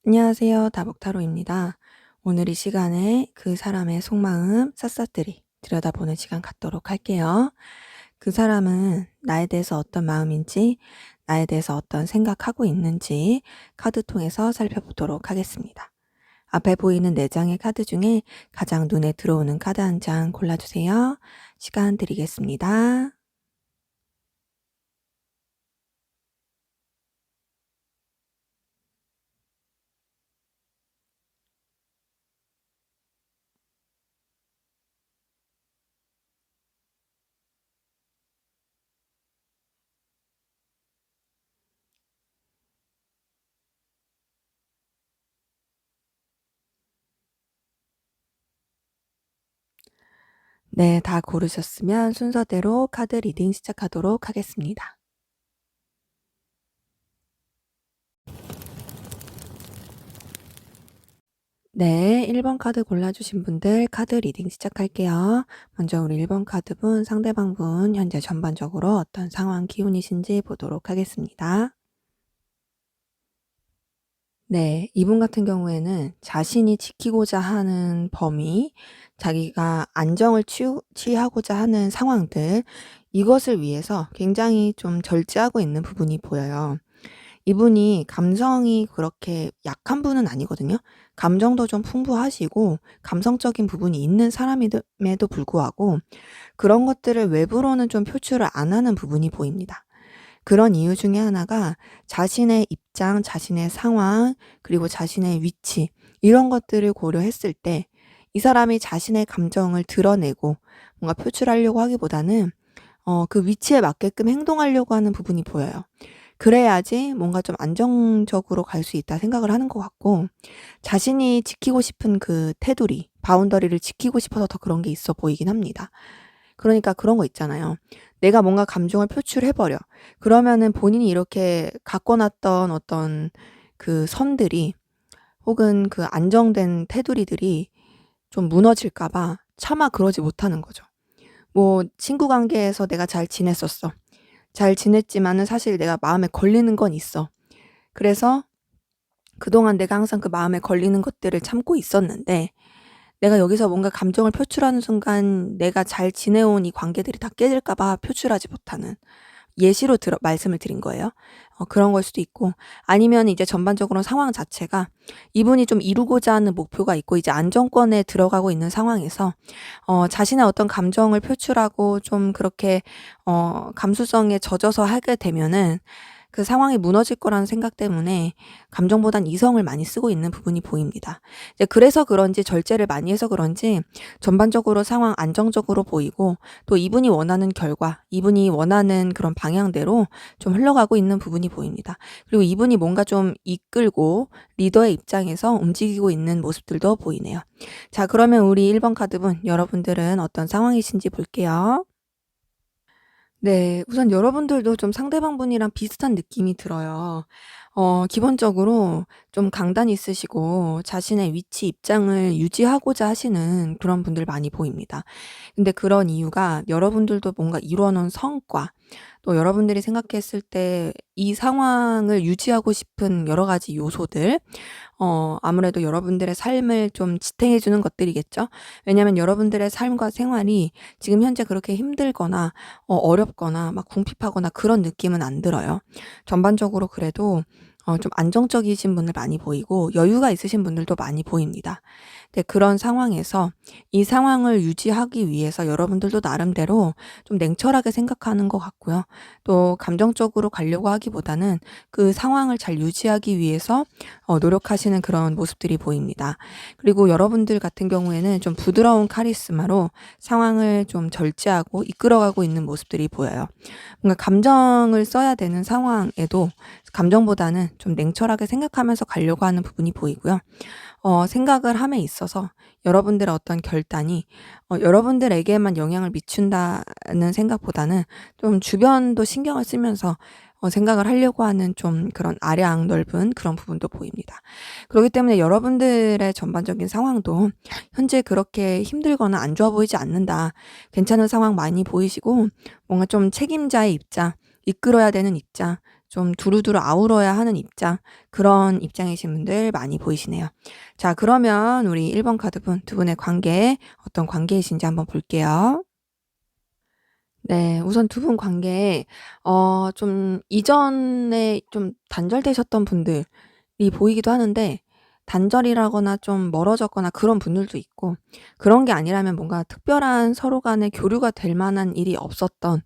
안녕하세요. 다복타로입니다. 오늘 이 시간에 그 사람의 속마음 샅샅이 들여다보는 시간 갖도록 할게요. 그 사람은 나에 대해서 어떤 마음인지, 나에 대해서 어떤 생각하고 있는지 카드 통해서 살펴보도록 하겠습니다. 앞에 보이는 4장의 카드 중에 가장 눈에 들어오는 카드 한 장 골라주세요. 시간 드리겠습니다. 네, 다 고르셨으면 순서대로 카드 리딩 시작하도록 하겠습니다. 네, 1번 카드 골라주신 분들 카드 리딩 시작할게요. 먼저 우리 1번 카드분, 상대방분 현재 전반적으로 어떤 상황 기운이신지 보도록 하겠습니다. 네, 이분 같은 경우에는 자신이 지키고자 하는 범위, 자기가 안정을 취하고자 하는 상황들, 이것을 위해서 굉장히 좀 절제하고 있는 부분이 보여요. 이분이 감성이 그렇게 약한 분은 아니거든요. 감정도 좀 풍부하시고 감성적인 부분이 있는 사람임에도 불구하고 그런 것들을 외부로는 좀 표출을 안 하는 부분이 보입니다. 그런 이유 중에 하나가 자신의 입장, 자신의 상황, 그리고 자신의 위치, 이런 것들을 고려했을 때 이 사람이 자신의 감정을 드러내고 뭔가 표출하려고 하기보다는 그 위치에 맞게끔 행동하려고 하는 부분이 보여요. 그래야지 뭔가 좀 안정적으로 갈 수 있다 생각을 하는 것 같고, 자신이 지키고 싶은 그 테두리, 바운더리를 지키고 싶어서 더 그런 게 있어 보이긴 합니다. 그러니까 그런 거 있잖아요. 내가 뭔가 감정을 표출해 버려. 그러면은 본인이 이렇게 갖고 놨던 어떤 그 선들이, 혹은 그 안정된 테두리들이 좀 무너질까 봐 차마 그러지 못하는 거죠. 뭐 친구 관계에서 내가 잘 지냈었어. 잘 지냈지만은 사실 내가 마음에 걸리는 건 있어. 그래서 그동안 내가 항상 그 마음에 걸리는 것들을 참고 있었는데, 내가 여기서 뭔가 감정을 표출하는 순간 내가 잘 지내온 이 관계들이 다 깨질까 봐 표출하지 못하는, 예시로 말씀을 드린 거예요. 그런 걸 수도 있고, 아니면 이제 전반적으로 상황 자체가 이분이 좀 이루고자 하는 목표가 있고 이제 안정권에 들어가고 있는 상황에서 자신의 어떤 감정을 표출하고 좀 그렇게 감수성에 젖어서 하게 되면은 그 상황이 무너질 거라는 생각 때문에 감정보단 이성을 많이 쓰고 있는 부분이 보입니다. 이제 그래서 그런지, 절제를 많이 해서 그런지 전반적으로 상황 안정적으로 보이고, 또 이분이 원하는 결과, 이분이 원하는 그런 방향대로 좀 흘러가고 있는 부분이 보입니다. 그리고 이분이 뭔가 좀 이끌고 리더의 입장에서 움직이고 있는 모습들도 보이네요. 자, 그러면 우리 1번 카드분, 여러분들은 어떤 상황이신지 볼게요. 네. 우선 여러분들도 좀 상대방 분이랑 비슷한 느낌이 들어요. 기본적으로 좀 강단 있으시고 자신의 위치, 입장을 유지하고자 하시는 그런 분들 많이 보입니다. 근데 그런 이유가 여러분들도 뭔가 이루어 놓은 성과, 또 여러분들이 생각했을 때 이 상황을 유지하고 싶은 여러 가지 요소들, 아무래도 여러분들의 삶을 좀 지탱해 주는 것들이겠죠. 왜냐하면 여러분들의 삶과 생활이 지금 현재 그렇게 힘들거나 어렵거나 막 궁핍하거나 그런 느낌은 안 들어요. 전반적으로 그래도 좀 안정적이신 분들 많이 보이고 여유가 있으신 분들도 많이 보입니다. 근데 그런 상황에서 이 상황을 유지하기 위해서 여러분들도 나름대로 좀 냉철하게 생각하는 것 같고요. 또 감정적으로 가려고 하기보다는 그 상황을 잘 유지하기 위해서 노력하시는 그런 모습들이 보입니다. 그리고 여러분들 같은 경우에는 좀 부드러운 카리스마로 상황을 좀 절제하고 이끌어가고 있는 모습들이 보여요. 뭔가 감정을 써야 되는 상황에도 감정보다는 좀 냉철하게 생각하면서 가려고 하는 부분이 보이고요. 생각을 함에 있어서 여러분들의 어떤 결단이 여러분들에게만 영향을 미친다는 생각보다는 좀 주변도 신경을 쓰면서 생각을 하려고 하는 좀 그런 아량 넓은 그런 부분도 보입니다. 그렇기 때문에 여러분들의 전반적인 상황도 현재 그렇게 힘들거나 안 좋아 보이지 않는다. 괜찮은 상황 많이 보이시고, 뭔가 좀 책임자의 입장, 이끌어야 되는 입장, 좀 두루두루 아우러야 하는 입장, 그런 입장이신 분들 많이 보이시네요. 자, 그러면 우리 1번 카드분 두 분의 관계, 어떤 관계이신지 한번 볼게요. 네. 우선 두 분 관계에 좀 이전에 좀 단절되셨던 분들이 보이기도 하는데, 단절이라거나 좀 멀어졌거나 그런 분들도 있고, 그런 게 아니라면 뭔가 특별한 서로 간에 교류가 될 만한 일이 없었던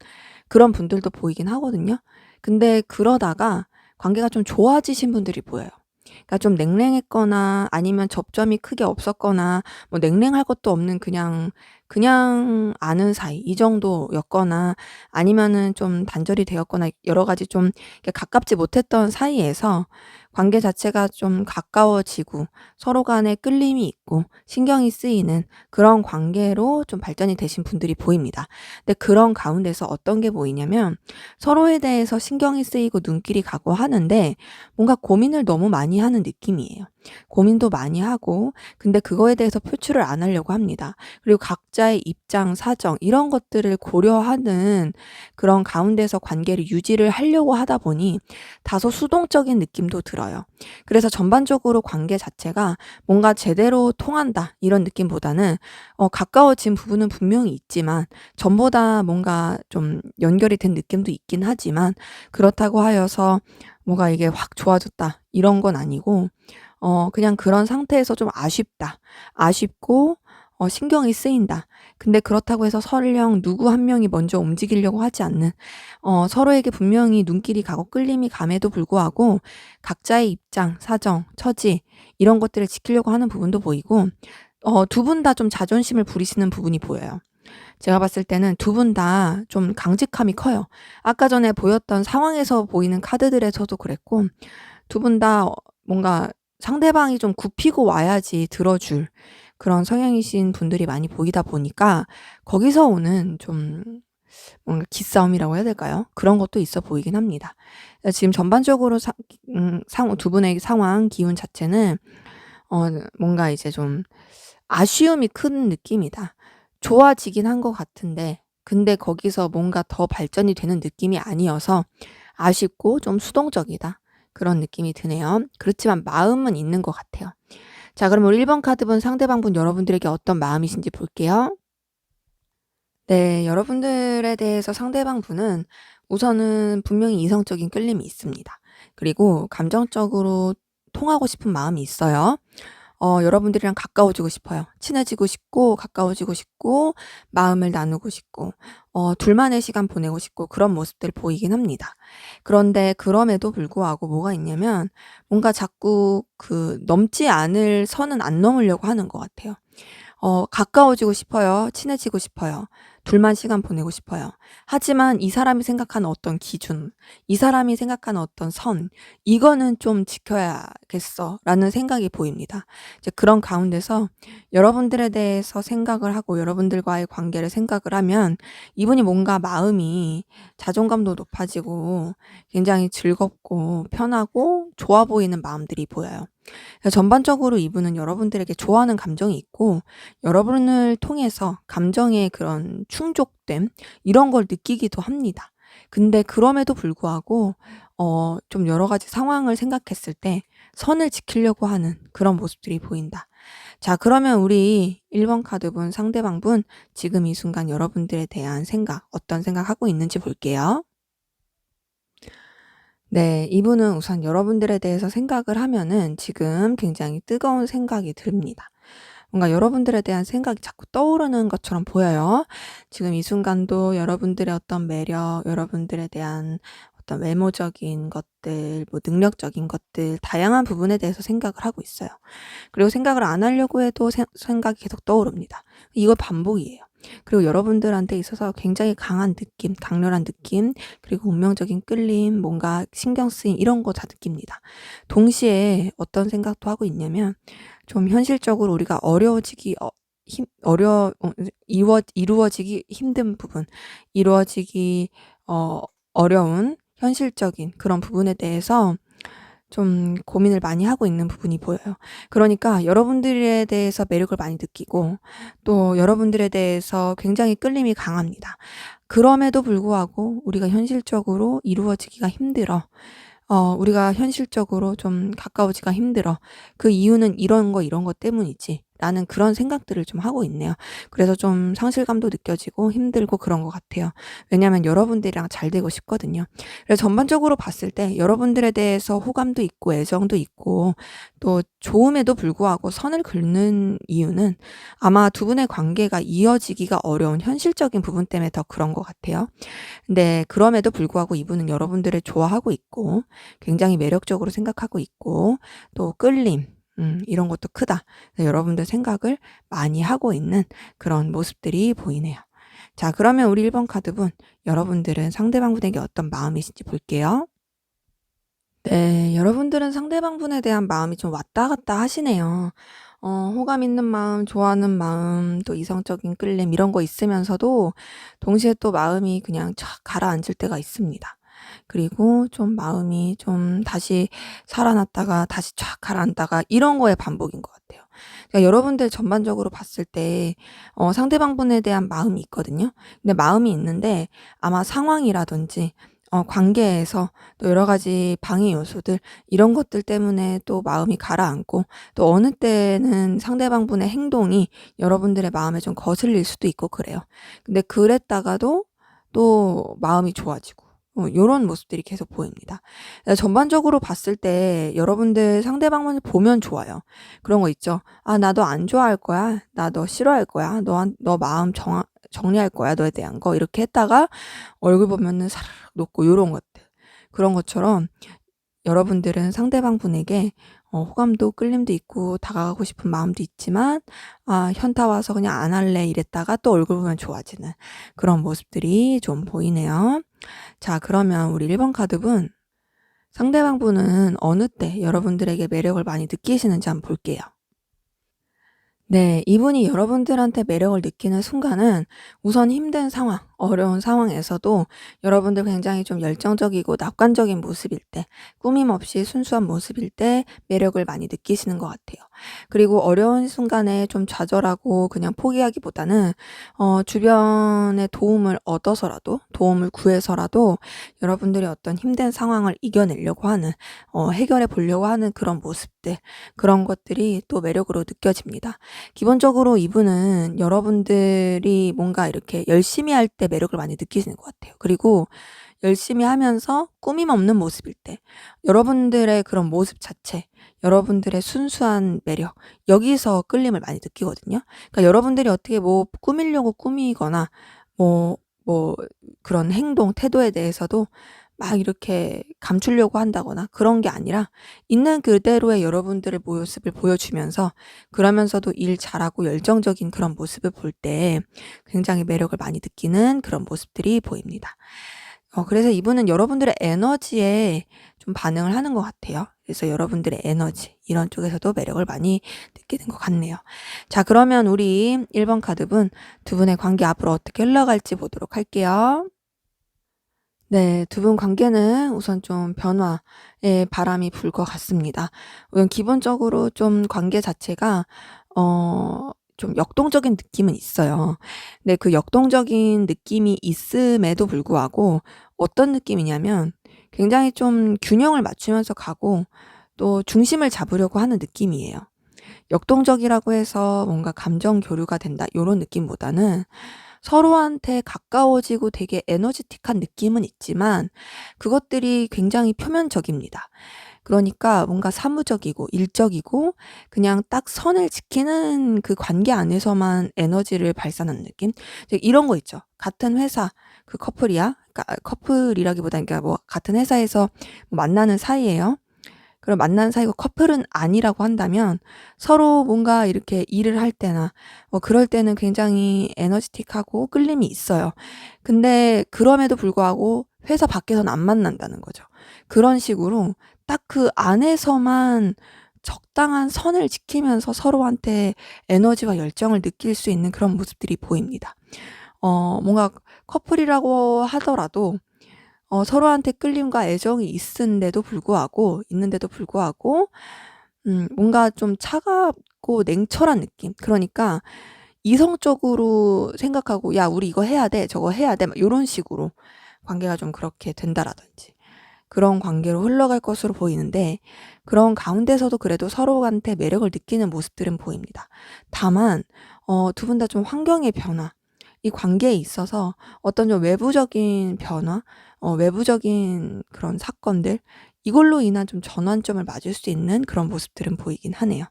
그런 분들도 보이긴 하거든요. 근데 그러다가 관계가 좀 좋아지신 분들이 보여요. 그러니까 좀 냉랭했거나 아니면 접점이 크게 없었거나 뭐 냉랭할 것도 없는 그냥 아는 사이 이 정도였거나, 아니면은 좀 단절이 되었거나 여러 가지 좀 이렇게 가깝지 못했던 사이에서 관계 자체가 좀 가까워지고 서로 간에 끌림이 있고 신경이 쓰이는 그런 관계로 좀 발전이 되신 분들이 보입니다. 근데 그런 가운데서 어떤 게 보이냐면, 서로에 대해서 신경이 쓰이고 눈길이 가고 하는데 뭔가 고민을 너무 많이 하는 느낌이에요. 고민도 많이 하고, 근데 그거에 대해서 표출을 안 하려고 합니다. 그리고 각자의 입장, 사정 이런 것들을 고려하는 그런 가운데서 관계를 유지를 하려고 하다 보니 다소 수동적인 느낌도 들어요. 그래서 전반적으로 관계 자체가 뭔가 제대로 통한다 이런 느낌보다는 가까워진 부분은 분명히 있지만 전보다 뭔가 좀 연결이 된 느낌도 있긴 하지만, 그렇다고 하여서 뭐가 이게 확 좋아졌다 이런 건 아니고, 그냥 그런 상태에서 좀 아쉽다. 아쉽고 신경이 쓰인다. 근데 그렇다고 해서 설령 누구 한 명이 먼저 움직이려고 하지 않는, 서로에게 분명히 눈길이 가고 끌림이 감에도 불구하고 각자의 입장, 사정, 처지 이런 것들을 지키려고 하는 부분도 보이고, 두 분 다 좀 자존심을 부리시는 부분이 보여요. 제가 봤을 때는 두 분 다 좀 강직함이 커요. 아까 전에 보였던 상황에서 보이는 카드들에서도 그랬고, 두 분 다 뭔가 상대방이 좀 굽히고 와야지 들어줄 그런 성향이신 분들이 많이 보이다 보니까, 거기서 오는 좀 뭔가 기싸움이라고 해야 될까요? 그런 것도 있어 보이긴 합니다. 지금 전반적으로 두 분의 상황 기운 자체는 뭔가 이제 좀 아쉬움이 큰 느낌이다. 좋아지긴 한 것 같은데 근데 거기서 뭔가 더 발전이 되는 느낌이 아니어서 아쉽고 좀 수동적이다, 그런 느낌이 드네요. 그렇지만 마음은 있는 것 같아요. 자, 그럼 우리 1번 카드분 상대방분 여러분들에게 어떤 마음이신지 볼게요. 네. 여러분들에 대해서 상대방분은 우선은 분명히 이성적인 끌림이 있습니다. 그리고 감정적으로 통하고 싶은 마음이 있어요. 여러분들이랑 가까워지고 싶어요. 친해지고 싶고 가까워지고 싶고 마음을 나누고 싶고 둘만의 시간 보내고 싶고 그런 모습들을 보이긴 합니다. 그런데 그럼에도 불구하고 뭐가 있냐면, 뭔가 자꾸 그 넘지 않을 선은 안 넘으려고 하는 것 같아요. 가까워지고 싶어요. 친해지고 싶어요. 둘만 시간 보내고 싶어요. 하지만 이 사람이 생각하는 어떤 기준, 이 사람이 생각하는 어떤 선, 이거는 좀 지켜야겠어라는 생각이 보입니다. 이제 그런 가운데서 여러분들에 대해서 생각을 하고 여러분들과의 관계를 생각을 하면 이분이 뭔가 마음이 자존감도 높아지고 굉장히 즐겁고 편하고 좋아 보이는 마음들이 보여요. 전반적으로 이분은 여러분들에게 좋아하는 감정이 있고, 여러분을 통해서 감정의 그런 충족됨 이런 걸 느끼기도 합니다. 근데 그럼에도 불구하고 좀 여러 가지 상황을 생각했을 때 선을 지키려고 하는 그런 모습들이 보인다. 자, 그러면 우리 1번 카드분 상대방분 지금 이 순간 여러분들에 대한 생각, 어떤 생각하고 있는지 볼게요. 네. 이분은 우선 여러분들에 대해서 생각을 하면은 지금 굉장히 뜨거운 생각이 듭니다. 뭔가 여러분들에 대한 생각이 자꾸 떠오르는 것처럼 보여요. 지금 이 순간도 여러분들의 어떤 매력, 여러분들에 대한 어떤 외모적인 것들, 뭐 능력적인 것들, 다양한 부분에 대해서 생각을 하고 있어요. 그리고 생각을 안 하려고 해도 생각이 계속 떠오릅니다. 이거 반복이에요. 그리고 여러분들한테 있어서 굉장히 강한 느낌, 강렬한 느낌, 그리고 운명적인 끌림, 뭔가 신경 쓰임 이런 거 다 느낍니다. 동시에 어떤 생각도 하고 있냐면, 좀 현실적으로 우리가 어려워지기 힘 어려 어 이루어지기 힘든 부분, 이루어지기 어려운 현실적인 그런 부분에 대해서 좀 고민을 많이 하고 있는 부분이 보여요. 그러니까 여러분들에 대해서 매력을 많이 느끼고 또 여러분들에 대해서 굉장히 끌림이 강합니다. 그럼에도 불구하고 우리가 현실적으로 이루어지기가 힘들어. 우리가 현실적으로 좀 가까워지기가 힘들어. 그 이유는 이런 것 때문이지. 라는 그런 생각들을 좀 하고 있네요. 그래서 좀 상실감도 느껴지고 힘들고 그런 것 같아요. 왜냐하면 여러분들이랑 잘 되고 싶거든요. 그래서 전반적으로 봤을 때 여러분들에 대해서 호감도 있고 애정도 있고 또 좋음에도 불구하고 선을 긋는 이유는 아마 두 분의 관계가 이어지기가 어려운 현실적인 부분 때문에 더 그런 것 같아요. 근데 그럼에도 불구하고 이분은 여러분들을 좋아하고 있고 굉장히 매력적으로 생각하고 있고 또 끌림 이런 것도 크다. 여러분들 생각을 많이 하고 있는 그런 모습들이 보이네요. 자, 그러면 우리 1번 카드분, 여러분들은 상대방분에게 어떤 마음이신지 볼게요. 네, 여러분들은 상대방분에 대한 마음이 좀 왔다 갔다 하시네요. 호감 있는 마음, 좋아하는 마음, 또 이성적인 끌림 이런 거 있으면서도 동시에 또 마음이 그냥 촥 가라앉을 때가 있습니다. 그리고 좀 마음이 좀 다시 살아났다가 다시 촥 가라앉다가 이런 거의 반복인 것 같아요. 그러니까 여러분들 전반적으로 봤을 때 상대방분에 대한 마음이 있거든요. 근데 마음이 있는데 아마 상황이라든지 관계에서 또 여러 가지 방해 요소들 이런 것들 때문에 또 마음이 가라앉고 또 어느 때는 상대방분의 행동이 여러분들의 마음에 좀 거슬릴 수도 있고 그래요. 근데 그랬다가도 또 마음이 좋아지고 요런 모습들이 계속 보입니다. 전반적으로 봤을 때 여러분들 상대방을 보면 좋아요. 그런 거 있죠. '아 나 너 안 좋아할 거야. 나 너 싫어할 거야. 너 마음 정리할 거야, 너에 대한 거.' 이렇게 했다가 얼굴 보면은 사르륵 녹고 요런 것들. 그런 것처럼 여러분들은 상대방 분에게 호감도 끌림도 있고 다가가고 싶은 마음도 있지만 '아 현타 와서 그냥 안 할래.' 이랬다가 또 얼굴 보면 좋아지는 그런 모습들이 좀 보이네요. 자, 그러면 우리 1번 카드분, 상대방 분은 어느 때 여러분들에게 매력을 많이 느끼시는지 한번 볼게요. 네. 이분이 여러분들한테 매력을 느끼는 순간은 우선 힘든 상황, 어려운 상황에서도 여러분들 굉장히 좀 열정적이고 낙관적인 모습일 때, 꾸밈 없이 순수한 모습일 때 매력을 많이 느끼시는 것 같아요. 그리고 어려운 순간에 좀 좌절하고 그냥 포기하기보다는 주변의 도움을 얻어서라도, 도움을 구해서라도 여러분들이 어떤 힘든 상황을 이겨내려고 하는, 해결해 보려고 하는 그런 모습들, 그런 것들이 또 매력으로 느껴집니다. 기본적으로 이분은 여러분들이 뭔가 이렇게 열심히 할 때 매력을 많이 느끼시는 것 같아요. 그리고 열심히 하면서 꾸밈 없는 모습일 때 여러분들의 그런 모습 자체, 여러분들의 순수한 매력, 여기서 끌림을 많이 느끼거든요. 그러니까 여러분들이 어떻게 뭐 꾸미려고 꾸미거나 뭐 그런 행동, 태도에 대해서도 막 이렇게 감추려고 한다거나 그런 게 아니라 있는 그대로의 여러분들의 모습을 보여주면서 그러면서도 일 잘하고 열정적인 그런 모습을 볼 때 굉장히 매력을 많이 느끼는 그런 모습들이 보입니다. 그래서 이분은 여러분들의 에너지에 좀 반응을 하는 것 같아요. 그래서 여러분들의 에너지 이런 쪽에서도 매력을 많이 느끼는 것 같네요. 자, 그러면 우리 1번 카드분, 두 분의 관계 앞으로 어떻게 흘러갈지 보도록 할게요. 네. 두 분 관계는 우선 좀 변화의 바람이 불 것 같습니다. 우선 기본적으로 좀 관계 자체가 좀 역동적인 느낌은 있어요. 근데 그 역동적인 느낌이 있음에도 불구하고 어떤 느낌이냐면 굉장히 좀 균형을 맞추면서 가고 또 중심을 잡으려고 하는 느낌이에요. 역동적이라고 해서 뭔가 감정 교류가 된다 요런 느낌보다는 서로한테 가까워지고 되게 에너지틱한 느낌은 있지만 그것들이 굉장히 표면적입니다. 그러니까 뭔가 사무적이고 일적이고 그냥 딱 선을 지키는 그 관계 안에서만 에너지를 발산하는 느낌? 이제 이런 거 있죠. 같은 회사 그 커플이야. 그러니까 커플이라기보다는 그러니까 뭐 같은 회사에서 뭐 만나는 사이예요. 그럼 만난 사이가 커플은 아니라고 한다면 서로 뭔가 이렇게 일을 할 때나 그럴 때는 굉장히 에너지틱하고 끌림이 있어요. 근데 그럼에도 불구하고 회사 밖에서는 안 만난다는 거죠. 그런 식으로 딱 그 안에서만 적당한 선을 지키면서 서로한테 에너지와 열정을 느낄 수 있는 그런 모습들이 보입니다. 뭔가 커플이라고 하더라도 서로한테 끌림과 애정이 있는데도 불구하고 뭔가 좀 차갑고 냉철한 느낌. 그러니까 이성적으로 생각하고 '야 우리 이거 해야 돼. 저거 해야 돼.' 막 요런 식으로 관계가 좀 그렇게 된다라든지 그런 관계로 흘러갈 것으로 보이는데, 그런 가운데서도 그래도 서로한테 매력을 느끼는 모습들은 보입니다. 다만 두 분 다 좀 환경의 변화, 이 관계에 있어서 어떤 좀 외부적인 변화, 외부적인 그런 사건들, 이걸로 인한 좀 전환점을 맞을 수 있는 그런 모습들은 보이긴 하네요.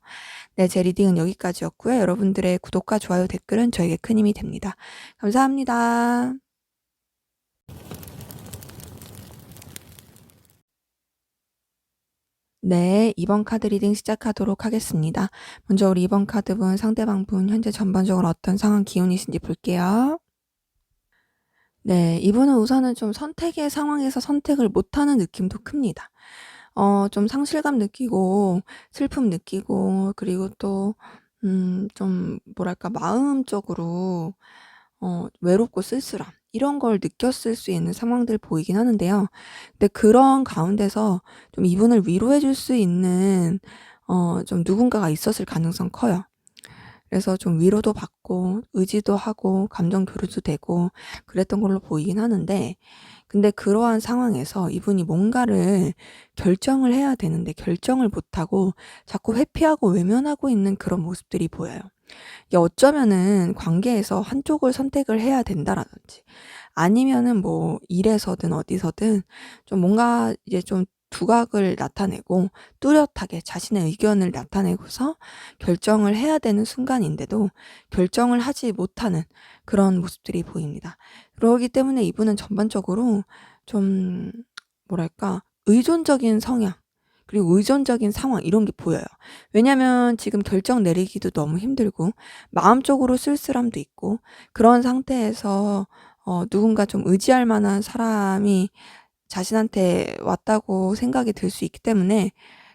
네, 제 리딩은 여기까지였고요. 여러분들의 구독과 좋아요, 댓글은 저에게 큰 힘이 됩니다. 감사합니다. 네, 2번 카드 리딩 시작하도록 하겠습니다. 먼저 우리 2번 카드분, 상대방 분 현재 전반적으로 어떤 상황 기운이신지 볼게요. 네, 이분은 우선은 좀 선택의 상황에서 선택을 못하는 느낌도 큽니다. 좀 상실감 느끼고 슬픔 느끼고, 그리고 또 좀 뭐랄까 마음적으로 외롭고 쓸쓸함, 이런 걸 느꼈을 수 있는 상황들 보이긴 하는데요. 근데 그런 가운데서 좀 이분을 위로해 줄 수 있는 좀 누군가가 있었을 가능성 커요. 그래서 좀 위로도 받고 의지도 하고 감정 교류도 되고 그랬던 걸로 보이긴 하는데, 근데 그러한 상황에서 이분이 뭔가를 결정을 해야 되는데 결정을 못하고 자꾸 회피하고 외면하고 있는 그런 모습들이 보여요. 이게 어쩌면은 관계에서 한쪽을 선택을 해야 된다라든지, 아니면은 뭐 일에서든 어디서든 좀 뭔가 이제 좀 두각을 나타내고 뚜렷하게 자신의 의견을 나타내고서 결정을 해야 되는 순간인데도 결정을 하지 못하는 그런 모습들이 보입니다. 그러기 때문에 이분은 전반적으로 좀 뭐랄까 의존적인 성향, 그리고 의존적인 상황, 이런 게 보여요. 왜냐면 지금 결정 내리기도 너무 힘들고 마음적으로 쓸쓸함도 있고, 그런 상태에서 누군가 좀 의지할 만한 사람이 자신한테 왔다고 생각이 들 수 있기 때문에,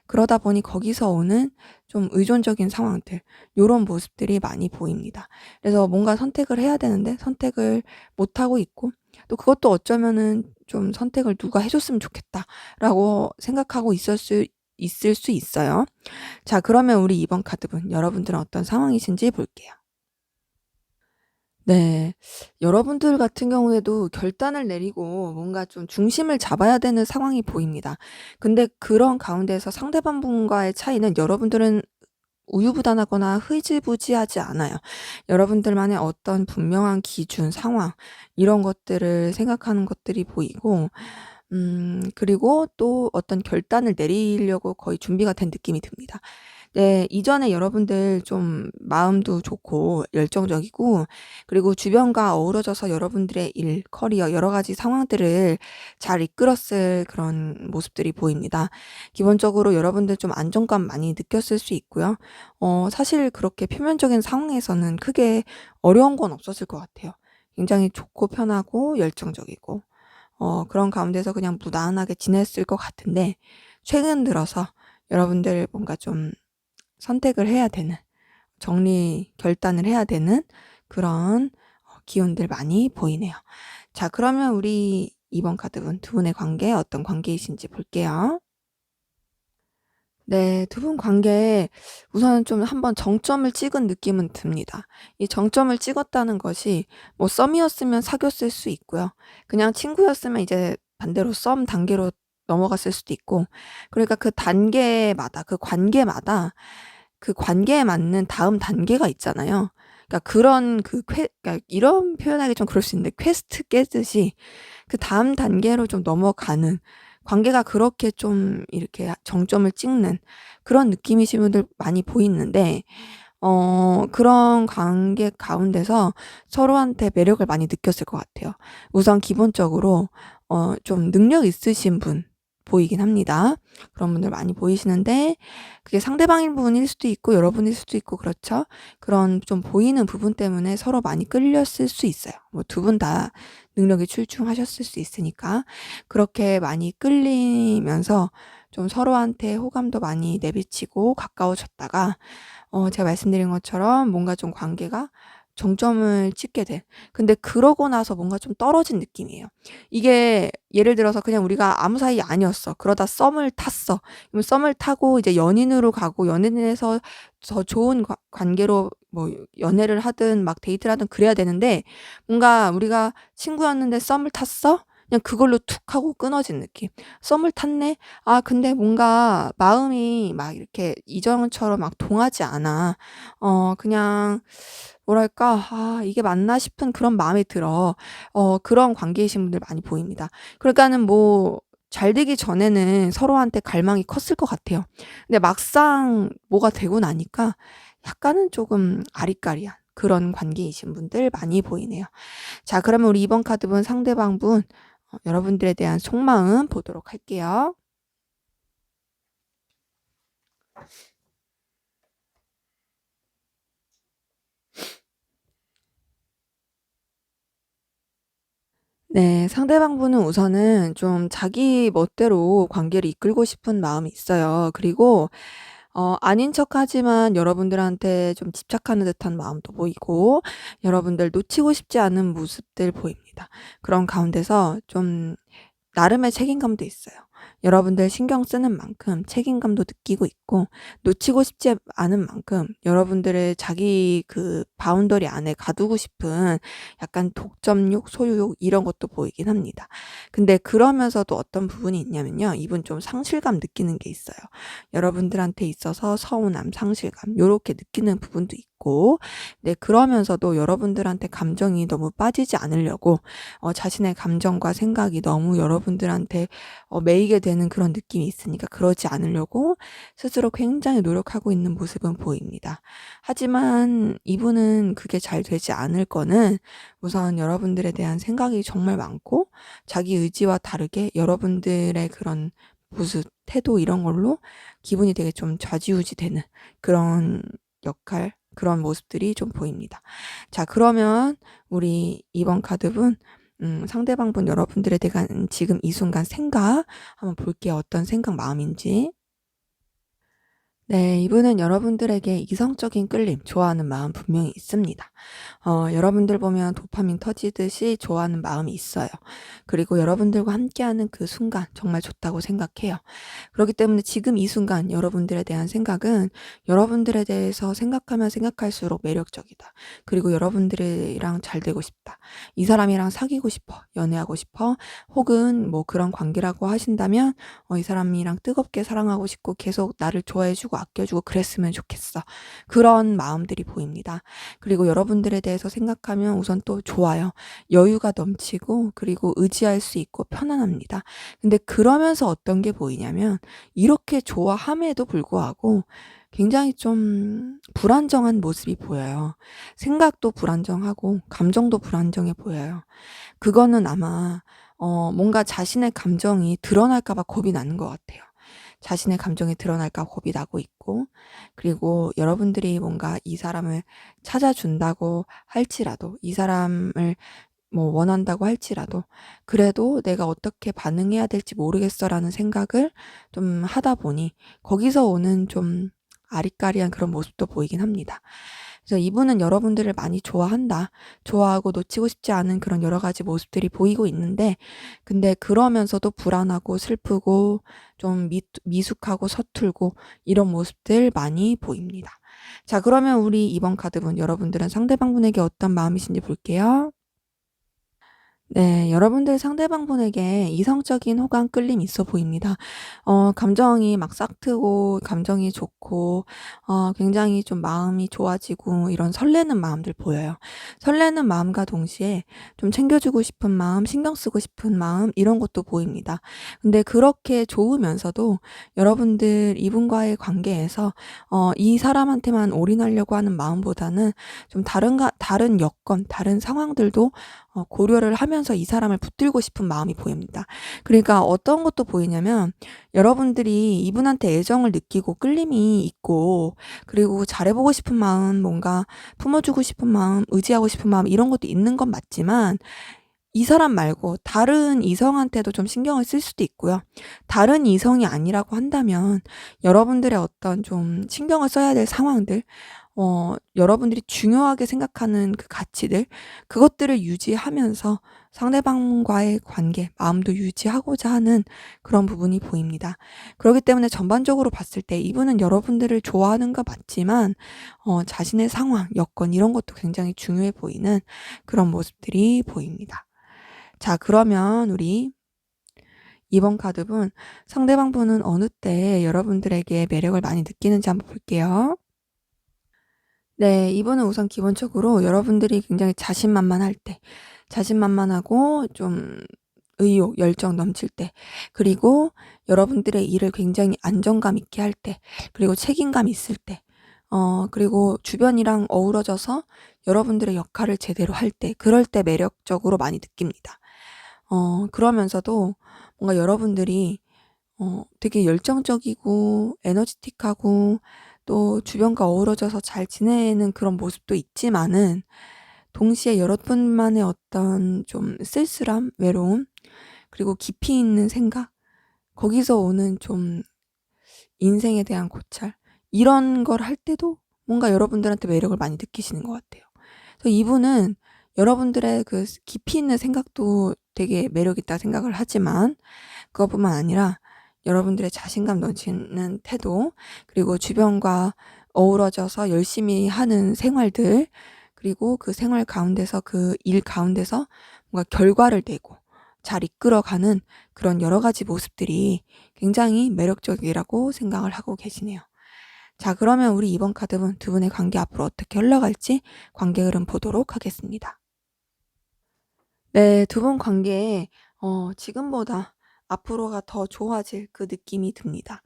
그러다 보니 거기서 오는 좀 의존적인 상황들, 요런 모습들이 많이 보입니다. 그래서 뭔가 선택을 해야 되는데 선택을 못 하고 있고, 또 그것도 어쩌면은 좀 '선택을 누가 해 줬으면 좋겠다.'라고 생각하고 있을 수 있어요. 자, 그러면 우리 2번 카드분, 여러분들은 어떤 상황이신지 볼게요. 네. 여러분들 같은 경우에도 결단을 내리고 뭔가 좀 중심을 잡아야 되는 상황이 보입니다. 근데 그런 가운데서 상대방 분과의 차이는, 여러분들은 우유부단하거나 흐지부지하지 않아요. 여러분들만의 어떤 분명한 기준, 상황, 이런 것들을 생각하는 것들이 보이고, 그리고 또 어떤 결단을 내리려고 거의 준비가 된 느낌이 듭니다. 네, 이전에 여러분들 좀 마음도 좋고 열정적이고, 그리고 주변과 어우러져서 여러분들의 일, 커리어, 여러 가지 상황들을 잘 이끌었을 그런 모습들이 보입니다. 기본적으로 여러분들 좀 안정감 많이 느꼈을 수 있고요. 사실 그렇게 표면적인 상황에서는 크게 어려운 건 없었을 것 같아요. 굉장히 좋고 편하고 열정적이고 그런 가운데서 그냥 무난하게 지냈을 것 같은데, 최근 들어서 여러분들 뭔가 좀 선택을 해야 되는, 정리 결단을 해야 되는 그런 기운들 많이 보이네요. 자, 그러면 우리 2번 카드분, 두 분의 관계 어떤 관계이신지 볼게요. 네. 두 분 관계에 우선은 좀 한번 정점을 찍은 느낌은 듭니다. 이 정점을 찍었다는 것이 뭐 썸이었으면 사귀었을 수 있고요. 그냥 친구였으면 이제 반대로 썸 단계로 넘어갔을 수도 있고, 그러니까 그 단계마다, 그 관계마다 그 관계에 맞는 다음 단계가 있잖아요. 그러니까 그런 그러니까 이런 표현하기 좀 그럴 수 있는데, 퀘스트 깨듯이 그다음 단계로 좀 넘어가는, 관계가 그렇게 좀 이렇게 정점을 찍는 그런 느낌이신 분들 많이 보이는데, 그런 관계 가운데서 서로한테 매력을 많이 느꼈을 것 같아요. 우선 기본적으로 좀 능력 있으신 분 보이긴 합니다. 그런 분들 많이 보이시는데, 그게 상대방인 분일 수도 있고 여러분일 수도 있고 그렇죠. 그런 좀 보이는 부분 때문에 서로 많이 끌렸을 수 있어요. 뭐 두 분 다 능력이 출중하셨을 수 있으니까. 그렇게 많이 끌리면서 좀 서로한테 호감도 많이 내비치고 가까워졌다가, 제가 말씀드린 것처럼 뭔가 좀 관계가 정점을 찍게 돼. 근데 그러고 나서 뭔가 좀 떨어진 느낌이에요. 이게 예를 들어서 그냥 우리가 아무 사이 아니었어. 그러다 썸을 탔어. 그럼 썸을 타고 이제 연인으로 가고 연인에서 더 좋은 관계로 뭐 연애를 하든 막 데이트를 하든 그래야 되는데 뭔가 우리가 친구였는데 썸을 탔어? 그냥 그걸로 툭 하고 끊어진 느낌. 썸을 탔네? 아, 근데 뭔가 마음이 막 이렇게 이전처럼 막 동하지 않아. 그냥 뭐랄까, 아, 이게 맞나 싶은 그런 마음이 들어. 그런 관계이신 분들 많이 보입니다. 그러니까는 뭐, 잘 되기 전에는 서로한테 갈망이 컸을 것 같아요. 근데 막상 뭐가 되고 나니까 약간은 조금 아리까리한 그런 관계이신 분들 많이 보이네요. 자, 그러면 우리 이번 카드분 상대방분, 여러분들에 대한 속마음 보도록 할게요. 네. 상대방분은 우선은 좀 자기 멋대로 관계를 이끌고 싶은 마음이 있어요. 그리고 아닌 척하지만 여러분들한테 좀 집착하는 듯한 마음도 보이고 여러분들 놓치고 싶지 않은 모습들 보입니다. 그런 가운데서 좀 나름의 책임감도 있어요. 여러분들 신경 쓰는 만큼 책임감도 느끼고 있고 놓치고 싶지 않은 만큼 여러분들의 자기 그 바운더리 안에 가두고 싶은 약간 독점욕, 소유욕 이런 것도 보이긴 합니다. 근데 그러면서도 어떤 부분이 있냐면요. 이분 좀 상실감 느끼는 게 있어요. 여러분들한테 있어서 서운함, 상실감 요렇게 느끼는 부분도 있고 네, 그러면서도 여러분들한테 감정이 너무 빠지지 않으려고 자신의 감정과 생각이 너무 여러분들한테 매이게 되는 그런 느낌이 있으니까 그러지 않으려고 스스로 굉장히 노력하고 있는 모습은 보입니다. 하지만 이분은 그게 잘 되지 않을 거는 우선 여러분들에 대한 생각이 정말 많고 자기 의지와 다르게 여러분들의 그런 모습, 태도 이런 걸로 기분이 되게 좀 좌지우지 되는 그런 역할, 그런 모습들이 좀 보입니다. 자, 그러면 우리 이번 카드분 상대방분 여러분들에 대한 지금 이 순간 생각 한번 볼게요. 어떤 생각 마음인지. 네, 이분은 여러분들에게 이성적인 끌림, 좋아하는 마음 분명히 있습니다. 여러분들 보면 도파민 터지듯이 좋아하는 마음이 있어요. 그리고 여러분들과 함께하는 그 순간 정말 좋다고 생각해요. 그렇기 때문에 지금 이 순간 여러분들에 대한 생각은 여러분들에 대해서 생각하면 생각할수록 매력적이다. 그리고 여러분들이랑 잘 되고 싶다. 이 사람이랑 사귀고 싶어. 연애하고 싶어. 혹은 뭐 그런 관계라고 하신다면 이 사람이랑 뜨겁게 사랑하고 싶고 계속 나를 좋아해주고 아껴주고 그랬으면 좋겠어. 그런 마음들이 보입니다. 그리고 여러분들에 대해서 생각하면 우선 또 좋아요. 여유가 넘치고 그리고 의지할 수 있고 편안합니다. 근데 그러면서 어떤 게 보이냐면 이렇게 좋아함에도 불구하고 굉장히 좀 불안정한 모습이 보여요. 생각도 불안정하고 감정도 불안정해 보여요. 그거는 아마 뭔가 자신의 감정이 드러날까 봐 겁이 나는 것 같아요. 자신의 감정이 드러날까 겁이 나고 있고 그리고 여러분들이 뭔가 이 사람을 찾아준다고 할지라도 이 사람을 뭐 원한다고 할지라도 그래도 '내가 어떻게 반응해야 될지 모르겠어.'라는 생각을 좀 하다 보니 거기서 오는 좀 아리까리한 그런 모습도 보이긴 합니다. 그래서 이분은 여러분들을 많이 좋아한다. 좋아하고 놓치고 싶지 않은 그런 여러 가지 모습들이 보이고 있는데 근데 그러면서도 불안하고 슬프고 좀 미숙하고 서툴고 이런 모습들 많이 보입니다. 자, 그러면 우리 이번 카드분 여러분들은 상대방분에게 어떤 마음이신지 볼게요. 네, 여러분들 상대방분에게 이성적인 호감 끌림이 있어 보입니다. 감정이 막 싹트고, 감정이 좋고, 굉장히 좀 마음이 좋아지고, 이런 설레는 마음들 보여요. 설레는 마음과 동시에 좀 챙겨주고 싶은 마음, 신경 쓰고 싶은 마음, 이런 것도 보입니다. 근데 그렇게 좋으면서도 여러분들 이분과의 관계에서, 이 사람한테만 올인하려고 하는 마음보다는 좀 다른 여건, 다른 상황들도 고려를 하면서 이 사람을 붙들고 싶은 마음이 보입니다. 그러니까 어떤 것도 보이냐면 여러분들이 이분한테 애정을 느끼고 끌림이 있고 그리고 잘해보고 싶은 마음, 뭔가 품어주고 싶은 마음, 의지하고 싶은 마음 이런 것도 있는 건 맞지만 이 사람 말고 다른 이성한테도 좀 신경을 쓸 수도 있고요. 다른 이성이 아니라고 한다면 여러분들의 어떤 좀 신경을 써야 될 상황들 여러분들이 중요하게 생각하는 그 가치들, 그것들을 유지하면서 상대방과의 관계, 마음도 유지하고자 하는 그런 부분이 보입니다. 그렇기 때문에 전반적으로 봤을 때 이분은 여러분들을 좋아하는 거 맞지만 자신의 상황, 여건 이런 것도 굉장히 중요해 보이는 그런 모습들이 보입니다. 자, 그러면 우리 2번 카드분, 상대방 분은 어느 때 여러분들에게 매력을 많이 느끼는지 한번 볼게요. 네, 이분은 우선 기본적으로 여러분들이 굉장히 자신만만할 때, 자신만만하고 좀 의욕, 열정 넘칠 때, 그리고 여러분들의 일을 굉장히 안정감 있게 할 때, 그리고 책임감 있을 때, 그리고 주변이랑 어우러져서 여러분들의 역할을 제대로 할 때, 그럴 때 매력적으로 많이 느낍니다. 그러면서도 뭔가 여러분들이 되게 열정적이고 에너지틱하고 또 주변과 어우러져서 잘 지내는 그런 모습도 있지만은 동시에 여러분만의 어떤 좀 쓸쓸함, 외로움, 그리고 깊이 있는 생각, 거기서 오는 좀 인생에 대한 고찰, 이런 걸 할 때도 뭔가 여러분들한테 매력을 많이 느끼시는 것 같아요. 그래서 이분은 여러분들의 그 깊이 있는 생각도 되게 매력 있다 생각을 하지만 그것뿐만 아니라 여러분들의 자신감 넘치는 태도, 그리고 주변과 어우러져서 열심히 하는 생활들, 그리고 그 생활 가운데서 그 일 가운데서 뭔가 결과를 내고 잘 이끌어가는 그런 여러 가지 모습들이 굉장히 매력적이라고 생각을 하고 계시네요. 자, 그러면 우리 이번 카드분 두 분의 관계 앞으로 어떻게 흘러갈지 관계 흐름 보도록 하겠습니다. 네, 두 분 관계에 지금보다 앞으로가 더 좋아질 그 느낌이 듭니다.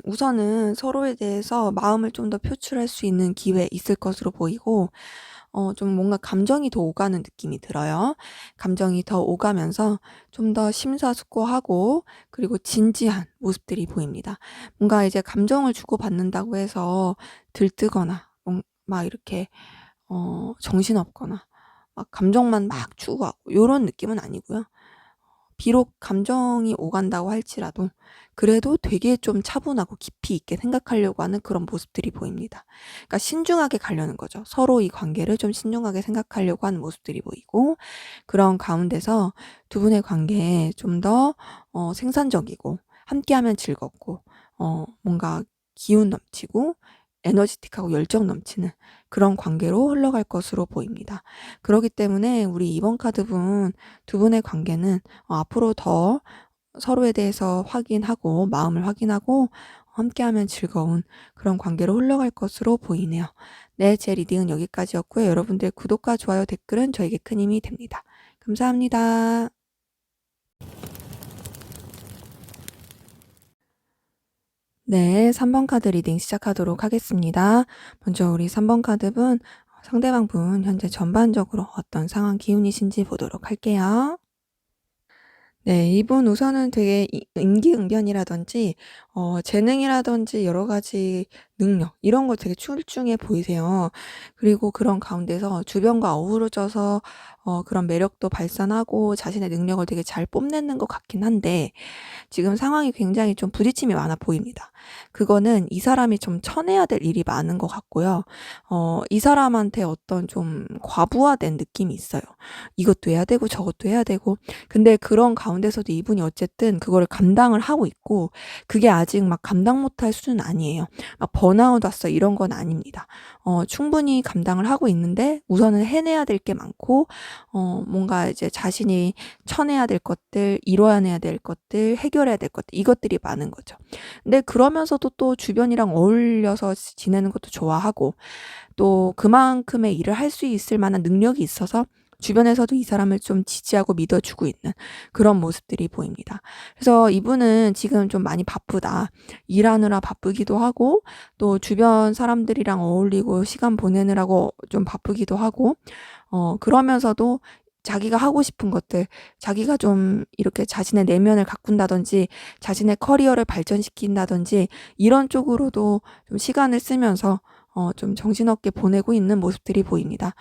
우선은 서로에 대해서 마음을 좀 더 표출할 수 있는 기회 있을 것으로 보이고 좀 뭔가 감정이 더 오가는 느낌이 들어요. 감정이 더 오가면서 좀 더 심사숙고하고 그리고 진지한 모습들이 보입니다. 뭔가 이제 감정을 주고받는다고 해서 들뜨거나 막 이렇게 정신없거나 막 감정만 막 추구하고 요런 느낌은 아니고요. 비록 감정이 오간다고 할지라도 그래도 되게 좀 차분하고 깊이 있게 생각하려고 하는 그런 모습들이 보입니다. 그러니까 신중하게 가려는 거죠. 서로 이 관계를 좀 신중하게 생각하려고 하는 모습들이 보이고 그런 가운데서 두 분의 관계에 좀 더 생산적이고 함께하면 즐겁고 뭔가 기운 넘치고 에너지틱하고 열정 넘치는 그런 관계로 흘러갈 것으로 보입니다. 그렇기 때문에 우리 2번 카드분 두 분의 관계는 앞으로 더 서로에 대해서 확인하고 마음을 확인하고 함께하면 즐거운 그런 관계로 흘러갈 것으로 보이네요. 네, 제 리딩은 여기까지였고요. 여러분들의 구독과 좋아요, 댓글은 저에게 큰 힘이 됩니다. 감사합니다. 네, 3번 카드 리딩 시작하도록 하겠습니다. 먼저 우리 3번 카드분, 상대방 분 현재 전반적으로 어떤 상황 기운이신지 보도록 할게요. 네, 이분 우선은 되게 임기응변이라든지 재능이라든지 여러 가지 능력 이런 거 되게 출중해 보이세요. 그리고 그런 가운데서 주변과 어우러져서 그런 매력도 발산하고 자신의 능력을 되게 잘 뽐내는 것 같긴 한데 지금 상황이 굉장히 좀 부딪힘이 많아 보입니다. 그거는 이 사람이 좀 쳐내야 될 일이 많은 것 같고요. 이 사람한테 어떤 좀 과부하된 느낌이 있어요. 이것도 해야 되고 저것도 해야 되고. 근데 그런 가운데서도 이분이 어쨌든 그거를 감당을 하고 있고 그게 아직 막 감당 못할 수준은 아니에요. 막 번아웃 왔어 이런 건 아닙니다. 충분히 감당을 하고 있는데 우선은 해내야 될 게 많고 뭔가 이제 자신이 쳐내야 될 것들, 이뤄내야 될 것들, 해결해야 될 것들 이것들이 많은 거죠. 근데 그러면서도 또 주변이랑 어울려서 지내는 것도 좋아하고 또 그만큼의 일을 할 수 있을 만한 능력이 있어서 주변에서도 이 사람을 좀 지지하고 믿어주고 있는 그런 모습들이 보입니다. 그래서 이분은 지금 좀 많이 바쁘다. 일하느라 바쁘기도 하고 또 주변 사람들이랑 어울리고 시간 보내느라고 좀 바쁘기도 하고 그러면서도 자기가 하고 싶은 것들, 자기가 좀 이렇게 자신의 내면을 가꾼다든지 자신의 커리어를 발전시킨다든지 이런 쪽으로도 좀 시간을 쓰면서 좀 정신없게 보내고 있는 모습들이 보입니다.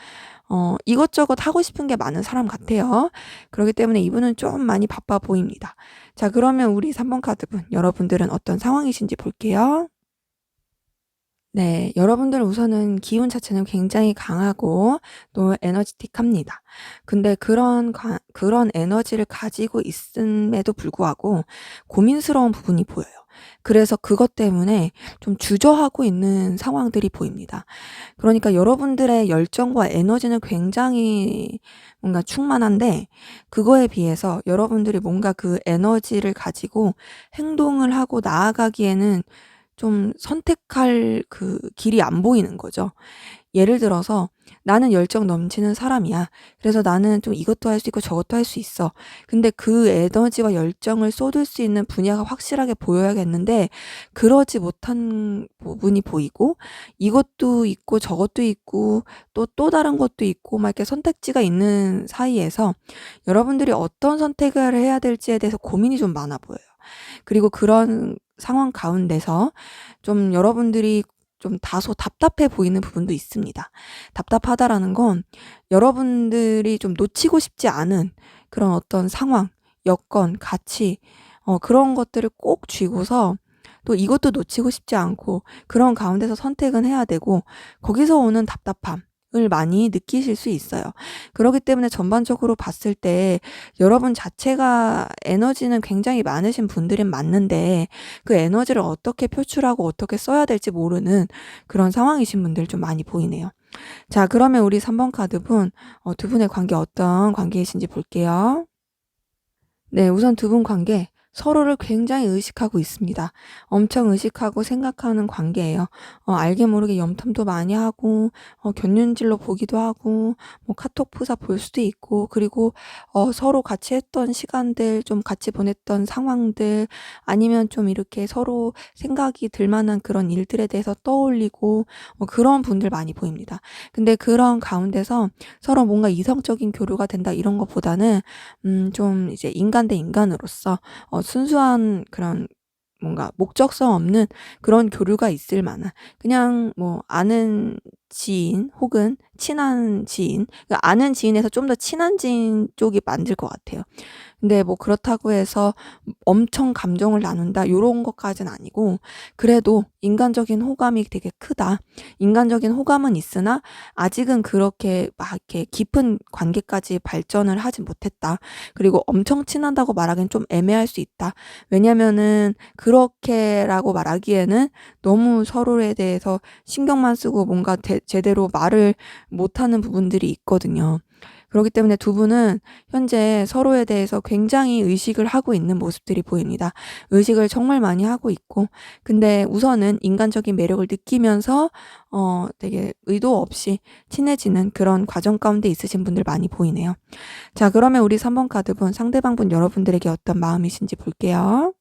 이것저것 하고 싶은 게 많은 사람 같아요. 그렇기 때문에 이분은 좀 많이 바빠 보입니다. 자, 그러면 우리 3번 카드분, 여러분들은 어떤 상황이신지 볼게요. 네. 여러분들 우선은 기운 자체는 굉장히 강하고 또 에너지틱합니다. 근데 그런 에너지를 가지고 있음에도 불구하고 고민스러운 부분이 보여요. 그래서 그것 때문에 좀 주저하고 있는 상황들이 보입니다. 그러니까 여러분들의 열정과 에너지는 굉장히 뭔가 충만한데 그거에 비해서 여러분들이 뭔가 그 에너지를 가지고 행동을 하고 나아가기에는 좀 선택할 그 길이 안 보이는 거죠. 예를 들어서 '나는 열정 넘치는 사람이야. 그래서 나는 좀 이것도 할 수 있고 저것도 할 수 있어.' 근데 그 에너지와 열정을 쏟을 수 있는 분야가 확실하게 보여야겠는데 그러지 못한 부분이 보이고 이것도 있고 저것도 있고 또 다른 것도 있고 막 이렇게 선택지가 있는 사이에서 여러분들이 어떤 선택을 해야 될지에 대해서 고민이 좀 많아 보여요. 그리고 그런 상황 가운데서 좀 여러분들이 좀 다소 답답해 보이는 부분도 있습니다. 답답하다라는 건 여러분들이 좀 놓치고 싶지 않은 그런 어떤 상황, 여건, 가치 그런 것들을 꼭 쥐고서 또 이것도 놓치고 싶지 않고 그런 가운데서 선택은 해야 되고 거기서 오는 답답함을 많이 느끼실 수 있어요. 그러기 때문에 전반적으로 봤을 때 여러분 자체가 에너지는 굉장히 많으신 분들은 맞는데 그 에너지를 어떻게 표출하고 어떻게 써야 될지 모르는 그런 상황이신 분들 좀 많이 보이네요. 자, 그러면 우리 3번 카드분 두 분의 관계 어떤 관계이신지 볼게요. 네, 우선 두 분 관계 서로를 굉장히 의식하고 있습니다. 엄청 의식하고 생각하는 관계예요. 알게 모르게 염탐도 많이 하고 견눈질로 보기도 하고 뭐 카톡 프사 볼 수도 있고 그리고 서로 같이 했던 시간들 좀 같이 보냈던 상황들 아니면 좀 이렇게 서로 생각이 들 만한 그런 일들에 대해서 떠올리고 그런 분들 많이 보입니다. 근데 그런 가운데서 서로 뭔가 이성적인 교류가 된다 이런 것보다는 좀 이제 인간 대 인간으로서 순수한 그런 뭔가 목적성 없는 그런 교류가 있을 만한 그냥 뭐 아는 지인 혹은 친한 지인 그러니까 아는 지인에서 좀 더 친한 지인 쪽이 맞을 것 같아요. 근데 뭐 그렇다고 해서 엄청 감정을 나눈다 요런 것까진 아니고 그래도 인간적인 호감이 되게 크다. 인간적인 호감은 있으나 아직은 그렇게 막 이렇게 깊은 관계까지 발전을 하지 못했다. 그리고 엄청 친하다고 말하기엔 좀 애매할 수 있다. 왜냐면은 그렇게라고 말하기에는 너무 서로에 대해서 신경만 쓰고 뭔가 제대로 말을 못하는 부분들이 있거든요. 그렇기 때문에 두 분은 현재 서로에 대해서 굉장히 의식을 하고 있는 모습들이 보입니다. 의식을 정말 많이 하고 있고 근데 우선은 인간적인 매력을 느끼면서 되게 의도 없이 친해지는 그런 과정 가운데 있으신 분들 많이 보이네요. 자, 그러면 우리 3번 카드분 상대방분 여러분들에게 어떤 마음이신지 볼게요.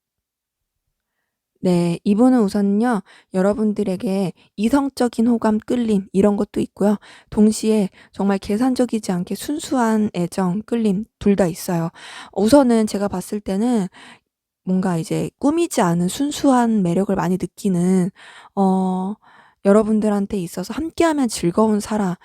네. 이분은 우선요. 여러분들에게 이성적인 호감, 끌림 이런 것도 있고요. 동시에 정말 계산적이지 않게 순수한 애정, 끌림 둘 다 있어요. 우선은 제가 봤을 때는 뭔가 이제 꾸미지 않은 순수한 매력을 많이 느끼는 어 여러분들한테 있어서 함께하면 즐거운 사람의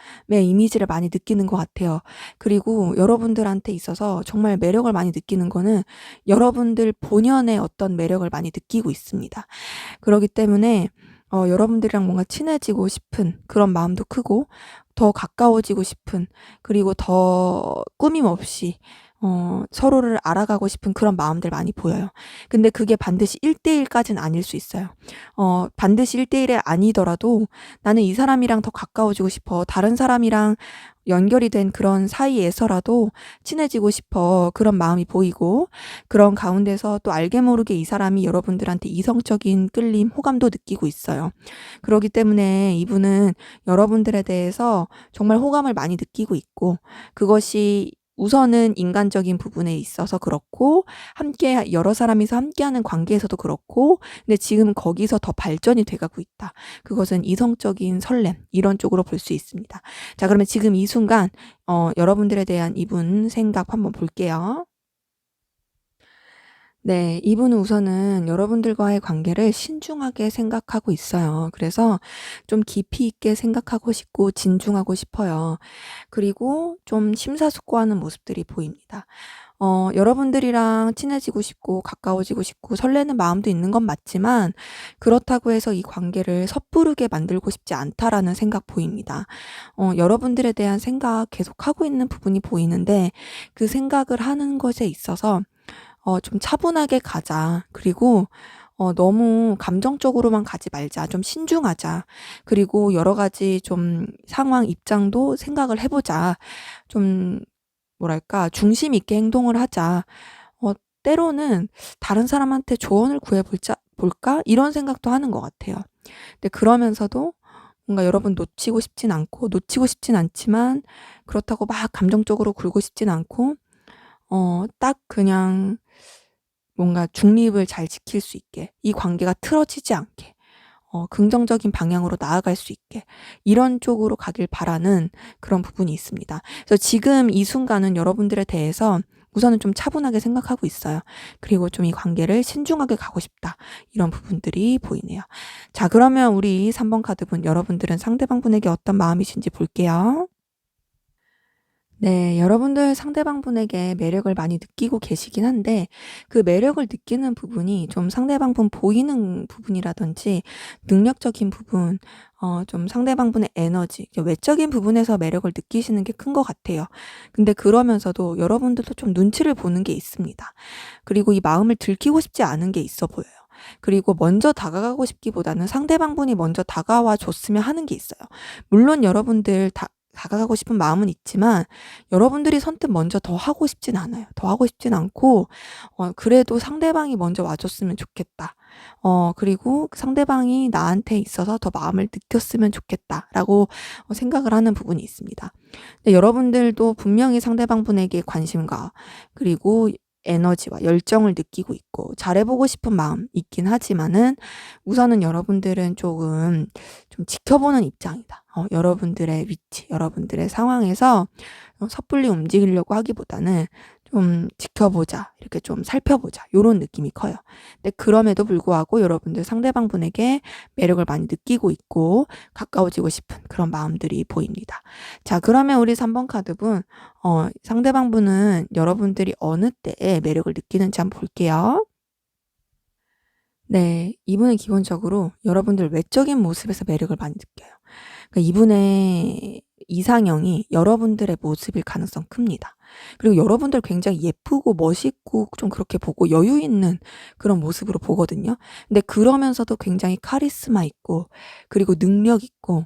이미지를 많이 느끼는 것 같아요. 그리고 여러분들한테 있어서 정말 매력을 많이 느끼는 거는 여러분들 본연의 어떤 매력을 많이 느끼고 있습니다. 그러기 때문에 여러분들이랑 뭔가 친해지고 싶은 그런 마음도 크고 더 가까워지고 싶은 그리고 더 꾸밈 없이 서로를 알아가고 싶은 그런 마음들 많이 보여요. 근데 그게 반드시 1대1 까진 아닐 수 있어요. 반드시 1대1이 아니더라도 '나는 이 사람이랑 더 가까워지고 싶어. 다른 사람이랑 연결이 된 그런 사이에서라도 친해지고 싶어.' 그런 마음이 보이고 그런 가운데서 또 알게 모르게 이 사람이 여러분들한테 이성적인 끌림, 호감도 느끼고 있어요. 그러기 때문에 이분은 여러분들에 대해서 정말 호감을 많이 느끼고 있고 그것이 우선은 인간적인 부분에 있어서 그렇고 함께 여러 사람이서 함께하는 관계에서도 그렇고 근데 지금 거기서 더 발전이 돼 가고 있다. 그것은 이성적인 설렘 이런 쪽으로 볼 수 있습니다. 자, 그러면 지금 이 순간 여러분들에 대한 이분 생각 한번 볼게요. 네. 이분은 우선은 여러분들과의 관계를 신중하게 생각하고 있어요. 그래서 좀 깊이 있게 생각하고 싶고 진중하고 싶어요. 그리고 좀 심사숙고하는 모습들이 보입니다. 여러분들이랑 친해지고 싶고 가까워지고 싶고 설레는 마음도 있는 건 맞지만 그렇다고 해서 '이 관계를 섣부르게 만들고 싶지 않다.'라는 생각 보입니다. 여러분들에 대한 생각 계속하고 있는 부분이 보이는데 그 생각을 하는 것에 있어서 좀 차분하게 가자. 그리고 너무 감정적으로만 가지 말자. 좀 신중하자. 그리고 여러 가지 좀 상황, 입장도 생각을 해 보자. 좀 뭐랄까 중심 있게 행동을 하자. 어 때로는 '다른 사람한테 조언을 구해 볼까?' 이런 생각도 하는 것 같아요. 근데 그러면서도 뭔가 여러분 놓치고 싶진 않고 놓치고 싶진 않지만 그렇다고 막 감정적으로 굴고 싶진 않고 딱 그냥 뭔가 중립을 잘 지킬 수 있게 이 관계가 틀어지지 않게 긍정적인 방향으로 나아갈 수 있게 이런 쪽으로 가길 바라는 그런 부분이 있습니다. 그래서 지금 이 순간은 여러분들에 대해서 우선은 좀 차분하게 생각하고 있어요. 그리고 좀 이 관계를 신중하게 가고 싶다. 이런 부분들이 보이네요. 자, 그러면 우리 3번 카드분 여러분들은 상대방분에게 어떤 마음이신지 볼게요. 네. 여러분들 상대방분에게 매력을 많이 느끼고 계시긴 한데 그 매력을 느끼는 부분이 좀 상대방분 보이는 부분이라든지 능력적인 부분 좀 상대방분의 에너지 외적인 부분에서 매력을 느끼시는 게 큰 것 같아요. 근데 그러면서도 여러분들도 좀 눈치를 보는 게 있습니다. 그리고 이 마음을 들키고 싶지 않은 게 있어 보여요. 그리고 먼저 다가가고 싶기보다는 상대방분이 먼저 다가와 줬으면 하는 게 있어요. 물론 여러분들 다가가고 싶은 마음은 있지만 여러분들이 선뜻 먼저 더 하고 싶진 않아요. 더 하고 싶진 않고 그래도 상대방이 먼저 와 줬으면 좋겠다. 그리고 상대방이 나한테 있어서 더 마음을 느꼈으면 좋겠다라고 생각을 하는 부분이 있습니다. 근데 여러분들도 분명히 상대방분에게 관심과 그리고 에너지와 열정을 느끼고 있고 잘해보고 싶은 마음 있긴 하지만은 우선은 여러분들은 조금 좀 지켜보는 입장이다. 여러분들의 위치, 여러분들의 상황에서 섣불리 움직이려고 하기보다는 좀 지켜보자, 이렇게 좀 살펴보자, 요런 느낌이 커요. 근데 그럼에도 불구하고 여러분들 상대방분에게 매력을 많이 느끼고 있고 가까워지고 싶은 그런 마음들이 보입니다. 자, 그러면 우리 3번 카드분 상대방분은 여러분들이 어느 때에 매력을 느끼는지 한번 볼게요. 네. 이분은 기본적으로 여러분들 외적인 모습에서 매력을 많이 느껴요. 그러니까 이분의 이상형이 여러분들의 모습일 가능성 큽니다. 그리고 여러분들 굉장히 예쁘고 멋있고 좀 그렇게 보고 여유 있는 그런 모습으로 보거든요. 근데 그러면서도 굉장히 카리스마 있고 그리고 능력 있고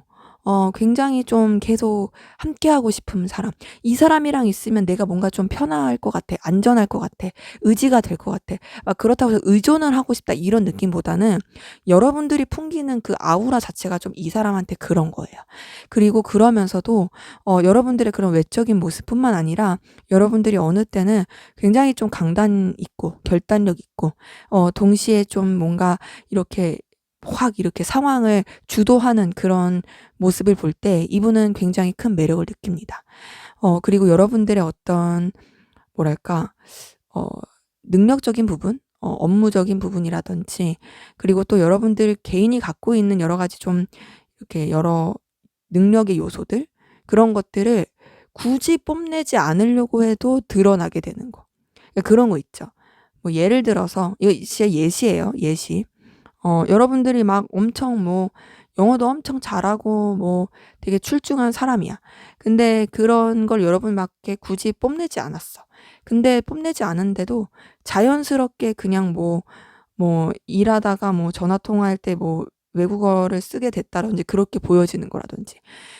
굉장히 좀 계속 함께하고 싶은 사람. 이 사람이랑 있으면 내가 뭔가 좀 편할 것 같아. 안전할 것 같아. 의지가 될 것 같아. 막 그렇다고 해서 의존을 하고 싶다 이런 느낌보다는 여러분들이 풍기는 그 아우라 자체가 좀 이 사람한테 그런 거예요. 그리고 그러면서도 여러분들의 그런 외적인 모습뿐만 아니라 여러분들이 어느 때는 굉장히 좀 강단 있고 결단력 있고 동시에 좀 뭔가 이렇게 확 이렇게 상황을 주도하는 그런 모습을 볼 때 이분은 굉장히 큰 매력을 느낍니다. 그리고 여러분들의 어떤 뭐랄까 어 능력적인 부분, 업무적인 부분이라든지 그리고 또 여러분들 개인이 갖고 있는 여러 가지 좀 이렇게 여러 능력의 요소들 그런 것들을 굳이 뽐내지 않으려고 해도 드러나게 되는 거. 그러니까 그런 거 있죠. 뭐 예를 들어서 이거 진짜 예시예요, 예시. 여러분들이 막 엄청 뭐 영어도 엄청 잘하고 뭐 되게 출중한 사람이야. 근데 그런 걸 여러분밖에 굳이 뽐내지 않았어. 근데 뽐내지 않은데도 자연스럽게 그냥 뭐 일하다가 뭐 전화 통화할 때 뭐 외국어를 쓰게 됐다든지 그렇게 보여지는 거라든지.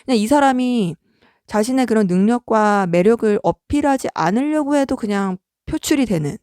그냥 이 사람이 자신의 그런 능력과 매력을 어필하지 않으려고 해도 그냥 표출이 되는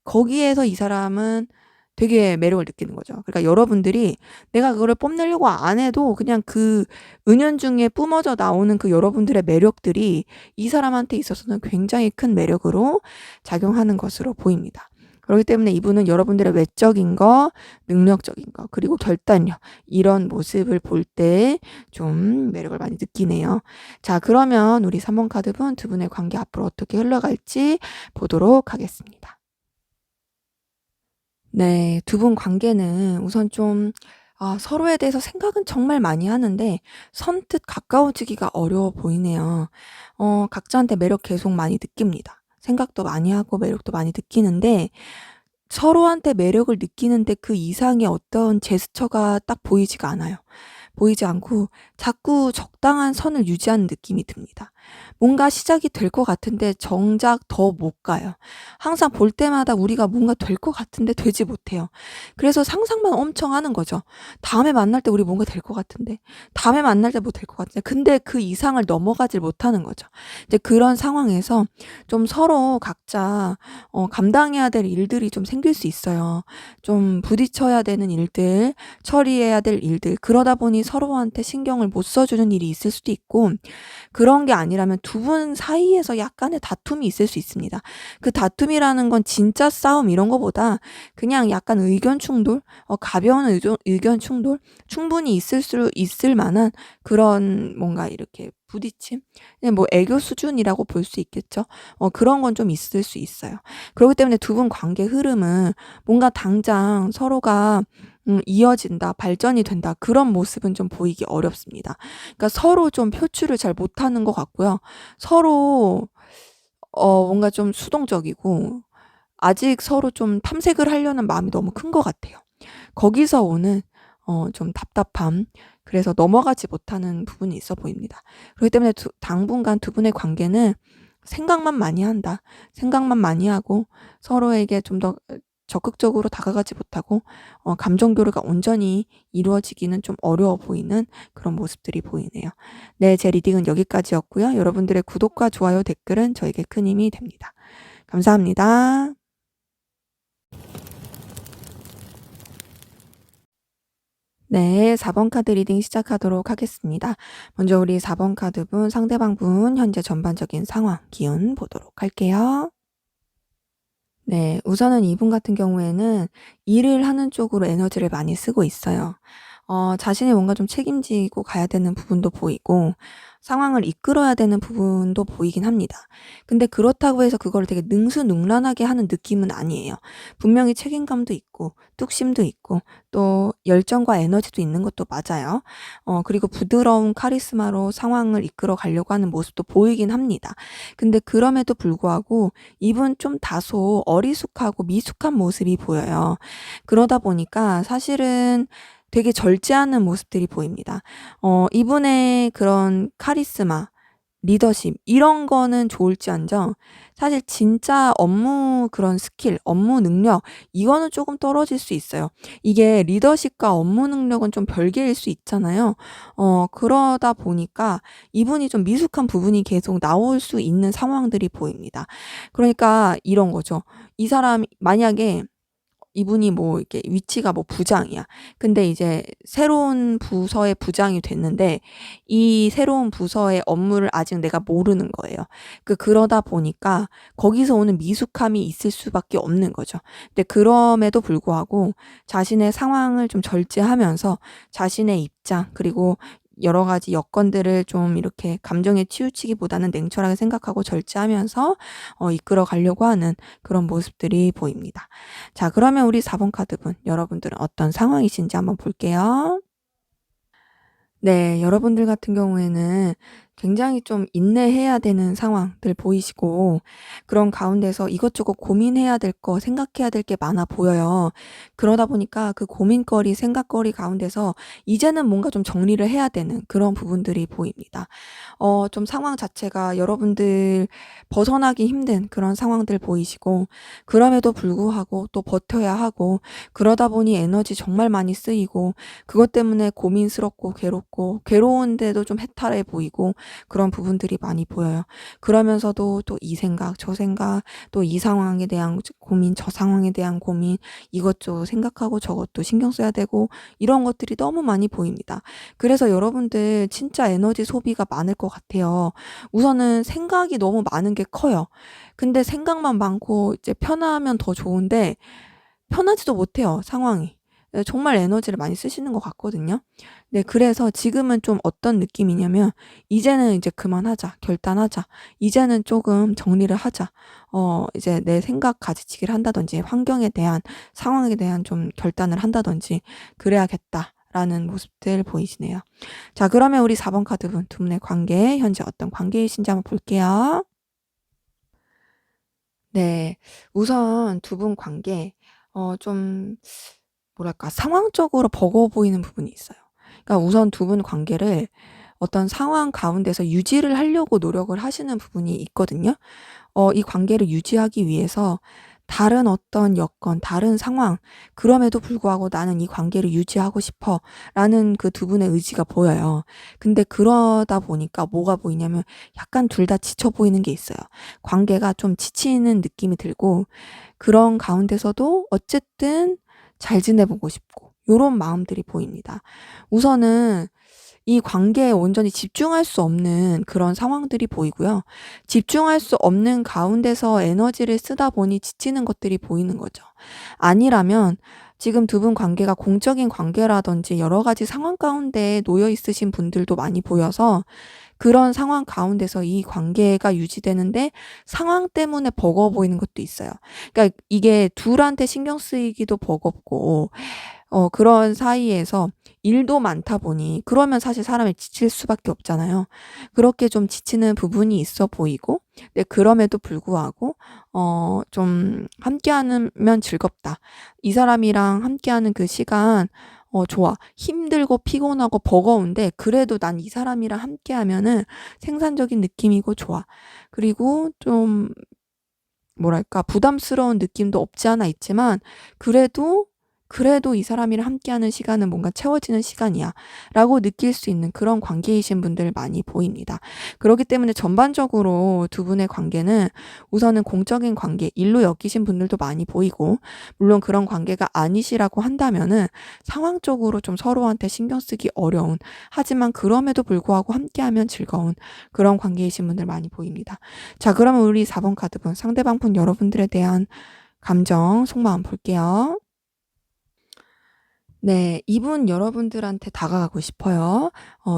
거기에서 이 사람은 되게 매력을 느끼는 거죠. 그러니까 여러분들이 내가 그거를 뽐내려고 안 해도 그냥 그 은연중에 뿜어져 나오는 그 여러분들의 매력들이 이 사람한테 있어서는 굉장히 큰 매력으로 작용하는 것으로 보입니다. 그렇기 때문에 이분은 여러분들의 외적인 거, 능력적인 거, 그리고 결단력 이런 모습을 볼 때 좀 매력을 많이 느끼네요. 자, 그러면 우리 3번 카드분 두 분의 관계 앞으로 어떻게 흘러갈지 보도록 하겠습니다. 네. 두 분 관계는 우선 좀 서로에 대해서 생각은 정말 많이 하는데 선뜻 가까워지기가 어려워 보이네요. 각자한테 매력 계속 많이 느낍니다. 생각도 많이 하고 매력도 많이 느끼는데 서로한테 매력을 느끼는데 그 이상의 어떤 제스처가 딱 보이지가 않아요. 보이지 않고 자꾸 적당한 선을 유지하는 느낌이 듭니다. 뭔가 시작이 될 것 같은데 정작 더 못 가요. 항상 볼 때마다 우리가 뭔가 될 것 같은데 되지 못해요. 그래서 상상만 엄청 하는 거죠. 다음에 만날 때 우리 뭔가 될 것 같은데, 다음에 만날 때 뭐 될 것 같은데, 근데 그 이상을 넘어가질 못하는 거죠. 이제 그런 상황에서 좀 서로 각자 감당해야 될 일들이 좀 생길 수 있어요. 좀 부딪혀야 되는 일들, 처리해야 될 일들, 그러다 보니 서로한테 신경을 못 써주는 일이 있을 수도 있고, 그런 게 아니라면 두 분 사이에서 약간의 다툼이 있을 수 있습니다. 그 다툼이라는 건 진짜 싸움 이런 거보다 그냥 약간 의견 충돌, 가벼운 의견 충돌, 충분히 있을 만한 그런 뭔가 이렇게 부딪힘? 그냥 뭐 애교 수준이라고 볼 수 있겠죠. 그런 건 좀 있을 수 있어요. 그렇기 때문에 두 분 관계 흐름은 뭔가 당장 서로가 이어진다, 발전이 된다, 그런 모습은 좀 보이기 어렵습니다. 그러니까 서로 좀 표출을 잘 못하는 것 같고요. 서로 뭔가 좀 수동적이고 아직 서로 좀 탐색을 하려는 마음이 너무 큰 것 같아요. 거기서 오는 좀 답답함, 그래서 넘어가지 못하는 부분이 있어 보입니다. 그렇기 때문에 당분간 두 분의 관계는 생각만 많이 한다. 생각만 많이 하고 서로에게 좀 더 적극적으로 다가가지 못하고 감정 교류가 온전히 이루어지기는 좀 어려워 보이는 그런 모습들이 보이네요. 네, 제 리딩은 여기까지였고요. 여러분들의 구독과 좋아요, 댓글은 저에게 큰 힘이 됩니다. 감사합니다. 네, 4번 카드 리딩 시작하도록 하겠습니다. 먼저 우리 4번 카드분, 상대방 분 현재 전반적인 상황, 기운 보도록 할게요. 네, 우선은 이분 같은 경우에는 일을 하는 쪽으로 에너지를 많이 쓰고 있어요. 자신이 뭔가 좀 책임지고 가야 되는 부분도 보이고 상황을 이끌어야 되는 부분도 보이긴 합니다. 근데 그렇다고 해서 그거를 되게 능수능란하게 하는 느낌은 아니에요. 분명히 책임감도 있고 뚝심도 있고 또 열정과 에너지도 있는 것도 맞아요. 그리고 부드러운 카리스마로 상황을 이끌어 가려고 하는 모습도 보이긴 합니다. 근데 그럼에도 불구하고 이분 좀 다소 어리숙하고 미숙한 모습이 보여요. 그러다 보니까 사실은 되게 절제하는 모습들이 보입니다. 이분의 그런 카리스마, 리더십 이런 거는 좋을지언정 사실 진짜 업무 그런 스킬, 업무 능력 이거는 조금 떨어질 수 있어요. 이게 리더십과 업무 능력은 좀 별개일 수 있잖아요. 그러다 보니까 이분이 좀 미숙한 부분이 계속 나올 수 있는 상황들이 보입니다. 그러니까 이런 거죠. 이 사람이 만약에 이분이 뭐 이렇게 위치가 뭐 부장이야. 근데 이제 새로운 부서의 부장이 됐는데 이 새로운 부서의 업무를 아직 내가 모르는 거예요. 그러다 보니까 거기서 오는 미숙함이 있을 수밖에 없는 거죠. 근데 그럼에도 불구하고 자신의 상황을 좀 절제하면서 자신의 입장 그리고 여러 가지 여건들을 좀 이렇게 감정에 치우치기보다는 냉철하게 생각하고 절제하면서 이끌어 가려고 하는 그런 모습들이 보입니다. 자, 그러면 우리 4번 카드분, 여러분들은 어떤 상황이신지 한번 볼게요. 네, 여러분들 같은 경우에는 굉장히 좀 인내해야 되는 상황들 보이시고 그런 가운데서 이것저것 고민해야 될 거, 생각해야 될 게 많아 보여요. 그러다 보니까 그 고민거리, 생각거리 가운데서 이제는 뭔가 좀 정리를 해야 되는 그런 부분들이 보입니다. 좀 상황 자체가 여러분들 벗어나기 힘든 그런 상황들 보이시고 그럼에도 불구하고 또 버텨야 하고 그러다 보니 에너지 정말 많이 쓰이고 그것 때문에 고민스럽고 괴로운데도 좀 해탈해 보이고 그런 부분들이 많이 보여요. 그러면서도 또 이 생각, 저 생각, 또 이 상황에 대한 고민, 저 상황에 대한 고민, 이것저것 생각하고 저것도 신경 써야 되고 이런 것들이 너무 많이 보입니다. 그래서 여러분들 진짜 에너지 소비가 많을 것 같아요. 우선은 생각이 너무 많은 게 커요. 근데 생각만 많고 이제 편하면 더 좋은데 편하지도 못해요, 상황이. 정말 에너지를 많이 쓰시는 것 같거든요. 네, 그래서 지금은 좀 어떤 느낌이냐면 이제는 이제 그만하자. 결단하자. 이제는 조금 정리를 하자. 이제 내 생각 가지치기를 한다든지 환경에 대한 상황에 대한 좀 결단을 한다든지 그래야겠다라는 모습들 보이시네요. 자, 그러면 우리 4번 카드분 두 분의 관계 현재 어떤 관계이신지 한번 볼게요. 네. 우선 두 분 관계 좀 뭐랄까 상황적으로 버거워 보이는 부분이 있어요. 그러니까 우선 두 분 관계를 어떤 상황 가운데서 유지를 하려고 노력을 하시는 부분이 있거든요. 이 관계를 유지하기 위해서 다른 어떤 여건, 다른 상황, 그럼에도 불구하고 '나는 이 관계를 유지하고 싶어.'라는 그 두 분의 의지가 보여요. 근데 그러다 보니까 뭐가 보이냐면 약간 둘 다 지쳐 보이는 게 있어요. 관계가 좀 지치는 느낌이 들고 그런 가운데서도 어쨌든 잘 지내보고 싶고 요런 마음들이 보입니다. 우선은 이 관계에 온전히 집중할 수 없는 그런 상황들이 보이고요. 집중할 수 없는 가운데서 에너지를 쓰다 보니 지치는 것들이 보이는 거죠. 아니라면 지금 두 분 관계가 공적인 관계라든지 여러 가지 상황 가운데 놓여 있으신 분들도 많이 보여서 그런 상황 가운데서 이 관계가 유지되는데 상황 때문에 버거워 보이는 것도 있어요. 그러니까 이게 둘한테 신경 쓰이기도 버겁고 그런 사이에서 일도 많다 보니 그러면 사실 사람이 지칠 수밖에 없잖아요. 그렇게 좀 지치는 부분이 있어 보이고 네 그럼에도 불구하고 좀 '함께하면 즐겁다. 이 사람이랑 함께하는 그 시간 좋아. 힘들고 피곤하고 버거운데 그래도 난 이 사람이랑 함께하면은 생산적인 느낌이고 좋아.' 그리고 좀 뭐랄까 부담스러운 느낌도 없지 않아 있지만 그래도 '이 사람이랑 함께하는 시간은 뭔가 채워지는 시간이야.'라고 느낄 수 있는 그런 관계이신 분들 많이 보입니다. 그렇기 때문에 전반적으로 두 분의 관계는 우선은 공적인 관계, 일로 엮이신 분들도 많이 보이고 물론 그런 관계가 아니시라고 한다면은 상황적으로 좀 서로한테 신경 쓰기 어려운 하지만 그럼에도 불구하고 함께하면 즐거운 그런 관계이신 분들 많이 보입니다. 자 그러면 우리 4번 카드분 상대방 분 여러분들에 대한 감정 속마음 볼게요. 네. 이분 여러분들한테 다가가고 싶어요.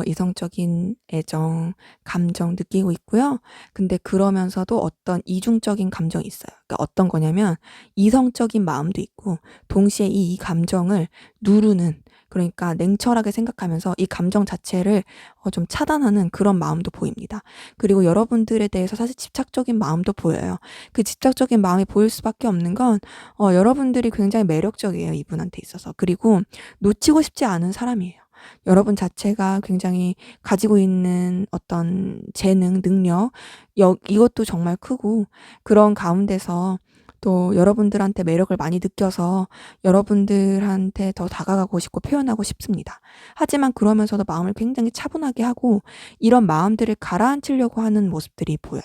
이성적인 애정, 감정 느끼고 있고요. 근데 그러면서도 어떤 이중적인 감정이 있어요. 그러니까 어떤 거냐면 이성적인 마음도 있고 동시에 이 감정을 누르는 그러니까 냉철하게 생각하면서 이 감정 자체를 좀 차단하는 그런 마음도 보입니다. 그리고 여러분들에 대해서 사실 집착적인 마음도 보여요. 그 집착적인 마음이 보일 수밖에 없는 건 여러분들이 굉장히 매력적이에요, 이분한테 있어서. 그리고 놓치고 싶지 않은 사람이에요. 여러분 자체가 굉장히 가지고 있는 어떤 재능, 능력, 이것도 정말 크고 그런 가운데서 또 여러분들한테 매력을 많이 느껴서 여러분들한테 더 다가가고 싶고 표현하고 싶습니다. 하지만 그러면서도 마음을 굉장히 차분하게 하고 이런 마음들을 가라앉히려고 하는 모습들이 보여요.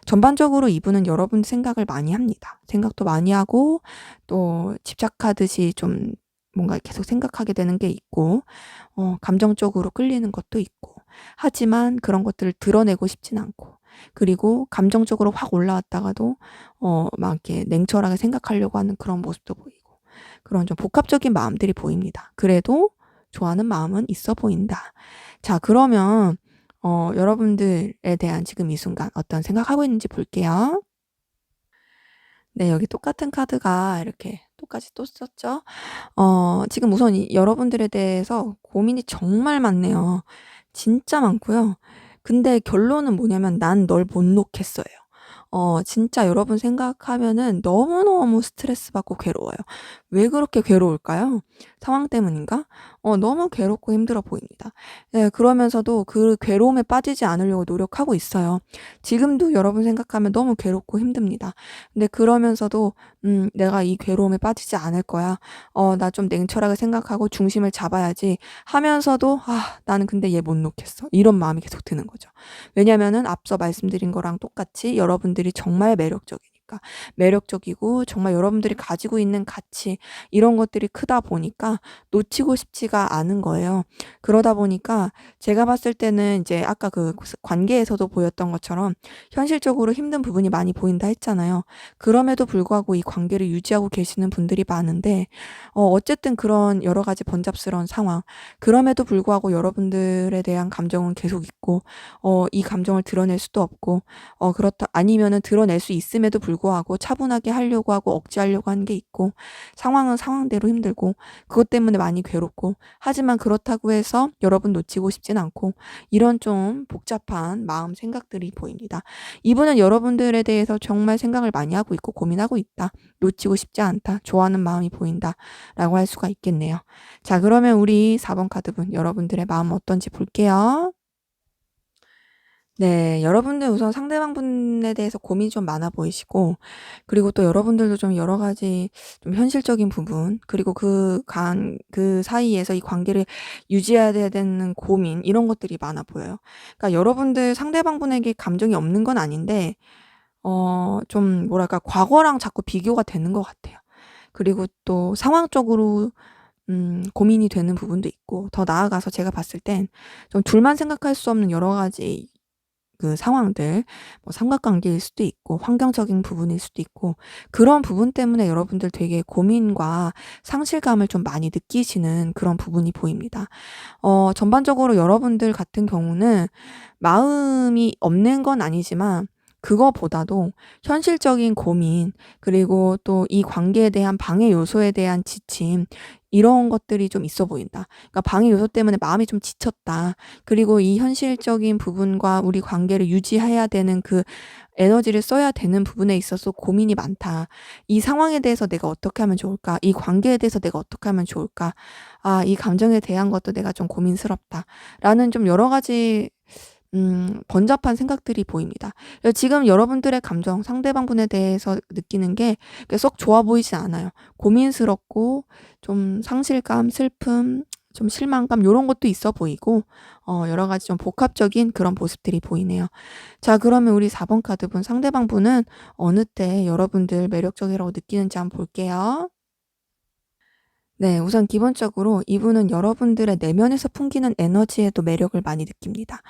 전반적으로 이분은 여러분 생각을 많이 합니다. 생각도 많이 하고 또 집착하듯이 좀 뭔가 계속 생각하게 되는 게 있고 감정적으로 끌리는 것도 있고 하지만 그런 것들을 드러내고 싶진 않고 그리고 감정적으로 확 올라왔다가도 막 이렇게 냉철하게 생각하려고 하는 그런 모습도 보이고 그런 좀 복합적인 마음들이 보입니다. 그래도 좋아하는 마음은 있어 보인다. 자 그러면 여러분들에 대한 지금 이 순간 어떤 생각하고 있는지 볼게요. 네 여기 똑같은 카드가 이렇게 똑같이 또 썼죠. 지금 우선 이 여러분들에 대해서 고민이 정말 많네요. 진짜 많고요. 근데 결론은 뭐냐면 '난 널 못 놓겠어.'예요. 진짜 여러분 생각하면은 너무너무 스트레스 받고 괴로워요. 왜 그렇게 괴로울까요? 상황 때문인가? 너무 괴롭고 힘들어 보입니다. 예 그러면서도 그 괴로움에 빠지지 않으려고 노력하고 있어요. 지금도 여러분 생각하면 너무 괴롭고 힘듭니다. 근데 그러면서도 '내가 이 괴로움에 빠지지 않을 거야. 나 좀 냉철하게 생각하고 중심을 잡아야지.' 하면서도 '아 나는 근데 얘 못 놓겠어.' 이런 마음이 계속 드는 거죠. 왜냐면은 앞서 말씀드린 거랑 똑같이 여러분들이 정말 매력적이고 정말 여러분들이 가지고 있는 가치 이런 것들이 크다 보니까 놓치고 싶지가 않은 거예요. 그러다 보니까 제가 봤을 때는 이제 아까 그 관계에서도 보였던 것처럼 현실적으로 힘든 부분이 많이 보인다 했잖아요. 그럼에도 불구하고 이 관계를 유지하고 계시는 분들이 많은데 어쨌든 그런 여러 가지 번잡스러운 상황 그럼에도 불구하고 여러분들에 대한 감정은 계속 있고 이 감정을 드러낼 수도 없고 그렇다 아니면은 드러낼 수 있음에도 불구하고 불구하고 차분하게 하려고 하고 억제하려고 하는 게 있고, 상황은 상황대로 힘들고, 그것 때문에 많이 괴롭고, 하지만 그렇다고 해서 여러분 놓치고 싶진 않고, 이런 좀 복잡한 마음 생각들이 보입니다. 이분은 여러분들에 대해서 정말 생각을 많이 하고 있고 고민하고 있다. 놓치고 싶지 않다. 좋아하는 마음이 보인다. 라고 할 수가 있겠네요. 자, 그러면 우리 4번 카드분 여러분들의 마음 어떤지 볼게요. 네, 여러분들 우선 상대방분에 대해서 고민이 좀 많아 보이시고, 그리고 또 여러분들도 좀 여러 가지 좀 현실적인 부분, 그리고 그 사이에서 이 관계를 유지해야 되는 고민, 이런 것들이 많아 보여요. 그러니까 여러분들 상대방분에게 감정이 없는 건 아닌데, 좀 뭐랄까, 과거랑 자꾸 비교가 되는 것 같아요. 그리고 또 상황적으로 고민이 되는 부분도 있고, 더 나아가서 제가 봤을 땐 좀 둘만 생각할 수 없는 여러 가지 그 상황들, 뭐 삼각관계일 수도 있고 환경적인 부분일 수도 있고, 그런 부분 때문에 여러분들 되게 고민과 상실감을 좀 많이 느끼시는 그런 부분이 보입니다. 전반적으로 여러분들 같은 경우는 마음이 없는 건 아니지만, 그거보다도 현실적인 고민, 그리고 또 이 관계에 대한 방해 요소에 대한 지침, 이런 것들이 좀 있어 보인다. 그러니까 방해 요소 때문에 마음이 좀 지쳤다. 그리고 이 현실적인 부분과 우리 관계를 유지해야 되는 그 에너지를 써야 되는 부분에 있어서 고민이 많다. 이 상황에 대해서 내가 어떻게 하면 좋을까? 이 관계에 대해서 내가 어떻게 하면 좋을까? 아, 이 감정에 대한 것도 내가 좀 고민스럽다. 라는 좀 여러 가지 번잡한 생각들이 보입니다. 지금 여러분들의 감정, 상대방분에 대해서 느끼는 게 썩 좋아 보이지 않아요. 고민스럽고 좀 상실감, 슬픔, 좀 실망감, 요런 것도 있어 보이고, 여러 가지 좀 복합적인 그런 모습들이 보이네요. 자, 그러면 우리 4번 카드분 상대방분은 어느 때 여러분들 매력적이라고 느끼는지 한번 볼게요. 네, 우선 기본적으로 이분은 여러분들의 내면에서 풍기는 에너지에도 매력을 많이 느낍니다.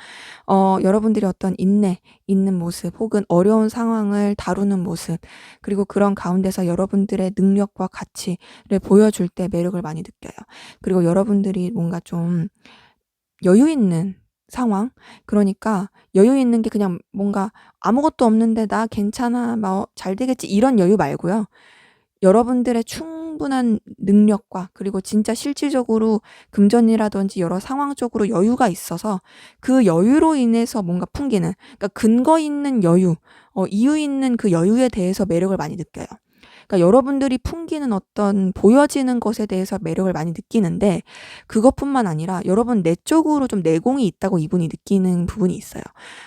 여러분들이 어떤 인내 있는 모습, 혹은 어려운 상황을 다루는 모습, 그리고 그런 가운데서 여러분들의 능력과 가치를 보여줄 때 매력을 많이 느껴요. 그리고 여러분들이 뭔가 좀 여유 있는 상황, 그러니까 여유 있는 게 그냥 뭔가 아무것도 없는데 나 괜찮아, 뭐 잘 되겠지, 이런 여유 말고요. 여러분들의 충분한 능력과, 그리고 진짜 실질적으로 금전이라든지 여러 상황적으로 여유가 있어서 그 여유로 인해서 뭔가 풍기는, 그러니까 근거 있는 여유, 이유 있는 그 여유에 대해서 매력을 많이 느껴요. 그러니까 여러분들이 풍기는 어떤 보여지는 것에 대해서 매력을 많이 느끼는데, 그것뿐만 아니라 여러분 내적으로 좀 내공이 있다고 이분이 느끼는 부분이 있어요.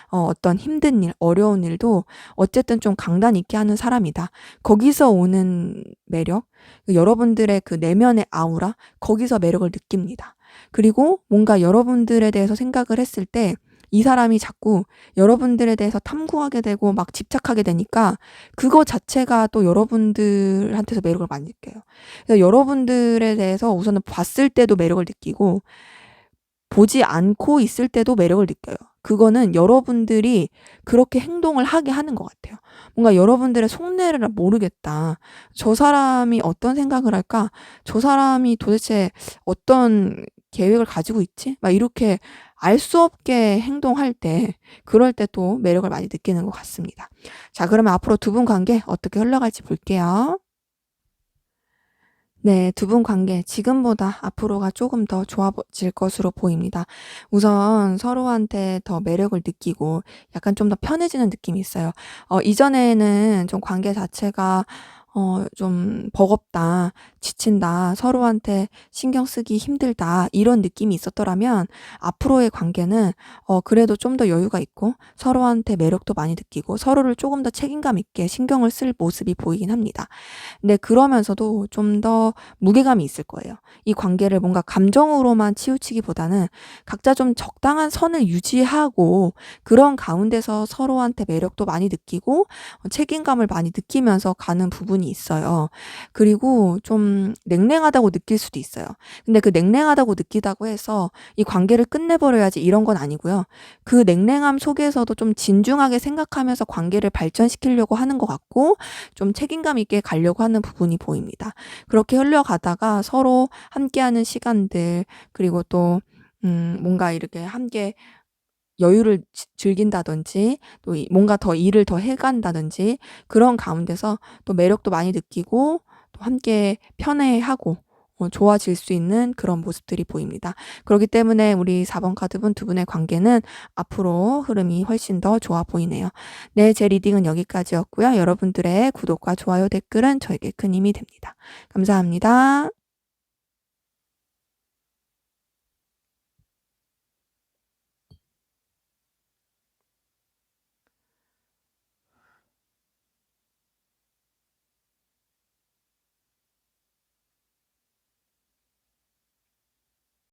어떤 힘든 일, 어려운 일도 어쨌든 좀 강단 있게 하는 사람이다. 거기서 오는 매력, 여러분들의 그 내면의 아우라, 거기서 매력을 느낍니다. 그리고 뭔가 여러분들에 대해서 생각을 했을 때 이 사람이 자꾸 여러분들에 대해서 탐구하게 되고 막 집착하게 되니까, 그거 자체가 또 여러분들한테서 매력을 많이 느껴요. 그래서 여러분들에 대해서 우선은 봤을 때도 매력을 느끼고, 보지 않고 있을 때도 매력을 느껴요. 그거는 여러분들이 그렇게 행동을 하게 하는 것 같아요. 뭔가 여러분들의 속내를 모르겠다. 저 사람이 어떤 생각을 할까? 저 사람이 도대체 어떤 계획을 가지고 있지? 막 이렇게 알 수 없게 행동할 때, 그럴 때 또 매력을 많이 느끼는 것 같습니다. 자, 그러면 앞으로 두 분 관계 어떻게 흘러갈지 볼게요. 네, 두 분 관계 지금보다 앞으로가 조금 더 좋아질 것으로 보입니다. 우선 서로한테 더 매력을 느끼고 약간 좀 더 편해지는 느낌이 있어요. 이전에는 좀 관계 자체가 좀 버겁다, 지친다, 서로한테 신경 쓰기 힘들다, 이런 느낌이 있었더라면, 앞으로의 관계는 그래도 좀 더 여유가 있고 서로한테 매력도 많이 느끼고 서로를 조금 더 책임감 있게 신경을 쓸 모습이 보이긴 합니다. 근데 그러면서도 좀 더 무게감이 있을 거예요. 이 관계를 뭔가 감정으로만 치우치기보다는 각자 좀 적당한 선을 유지하고, 그런 가운데서 서로한테 매력도 많이 느끼고 책임감을 많이 느끼면서 가는 부분이 있어요. 그리고 좀 냉랭하다고 느낄 수도 있어요. 근데 그 냉랭하다고 느끼다고 해서 이 관계를 끝내버려야지, 이런 건 아니고요. 그 냉랭함 속에서도 좀 진중하게 생각하면서 관계를 발전시키려고 하는 것 같고, 좀 책임감 있게 가려고 하는 부분이 보입니다. 그렇게 흘러가다가 서로 함께하는 시간들, 그리고 또 뭔가 이렇게 함께 여유를 즐긴다든지 또 뭔가 더 일을 더 해간다든지 그런 가운데서 또 매력도 많이 느끼고 또 함께 편해하고 좋아질 수 있는 그런 모습들이 보입니다. 그렇기 때문에 우리 4번 카드분 두 분의 관계는 앞으로 흐름이 훨씬 더 좋아 보이네요. 네, 제 리딩은 여기까지였고요. 여러분들의 구독과 좋아요, 댓글은 저에게 큰 힘이 됩니다. 감사합니다.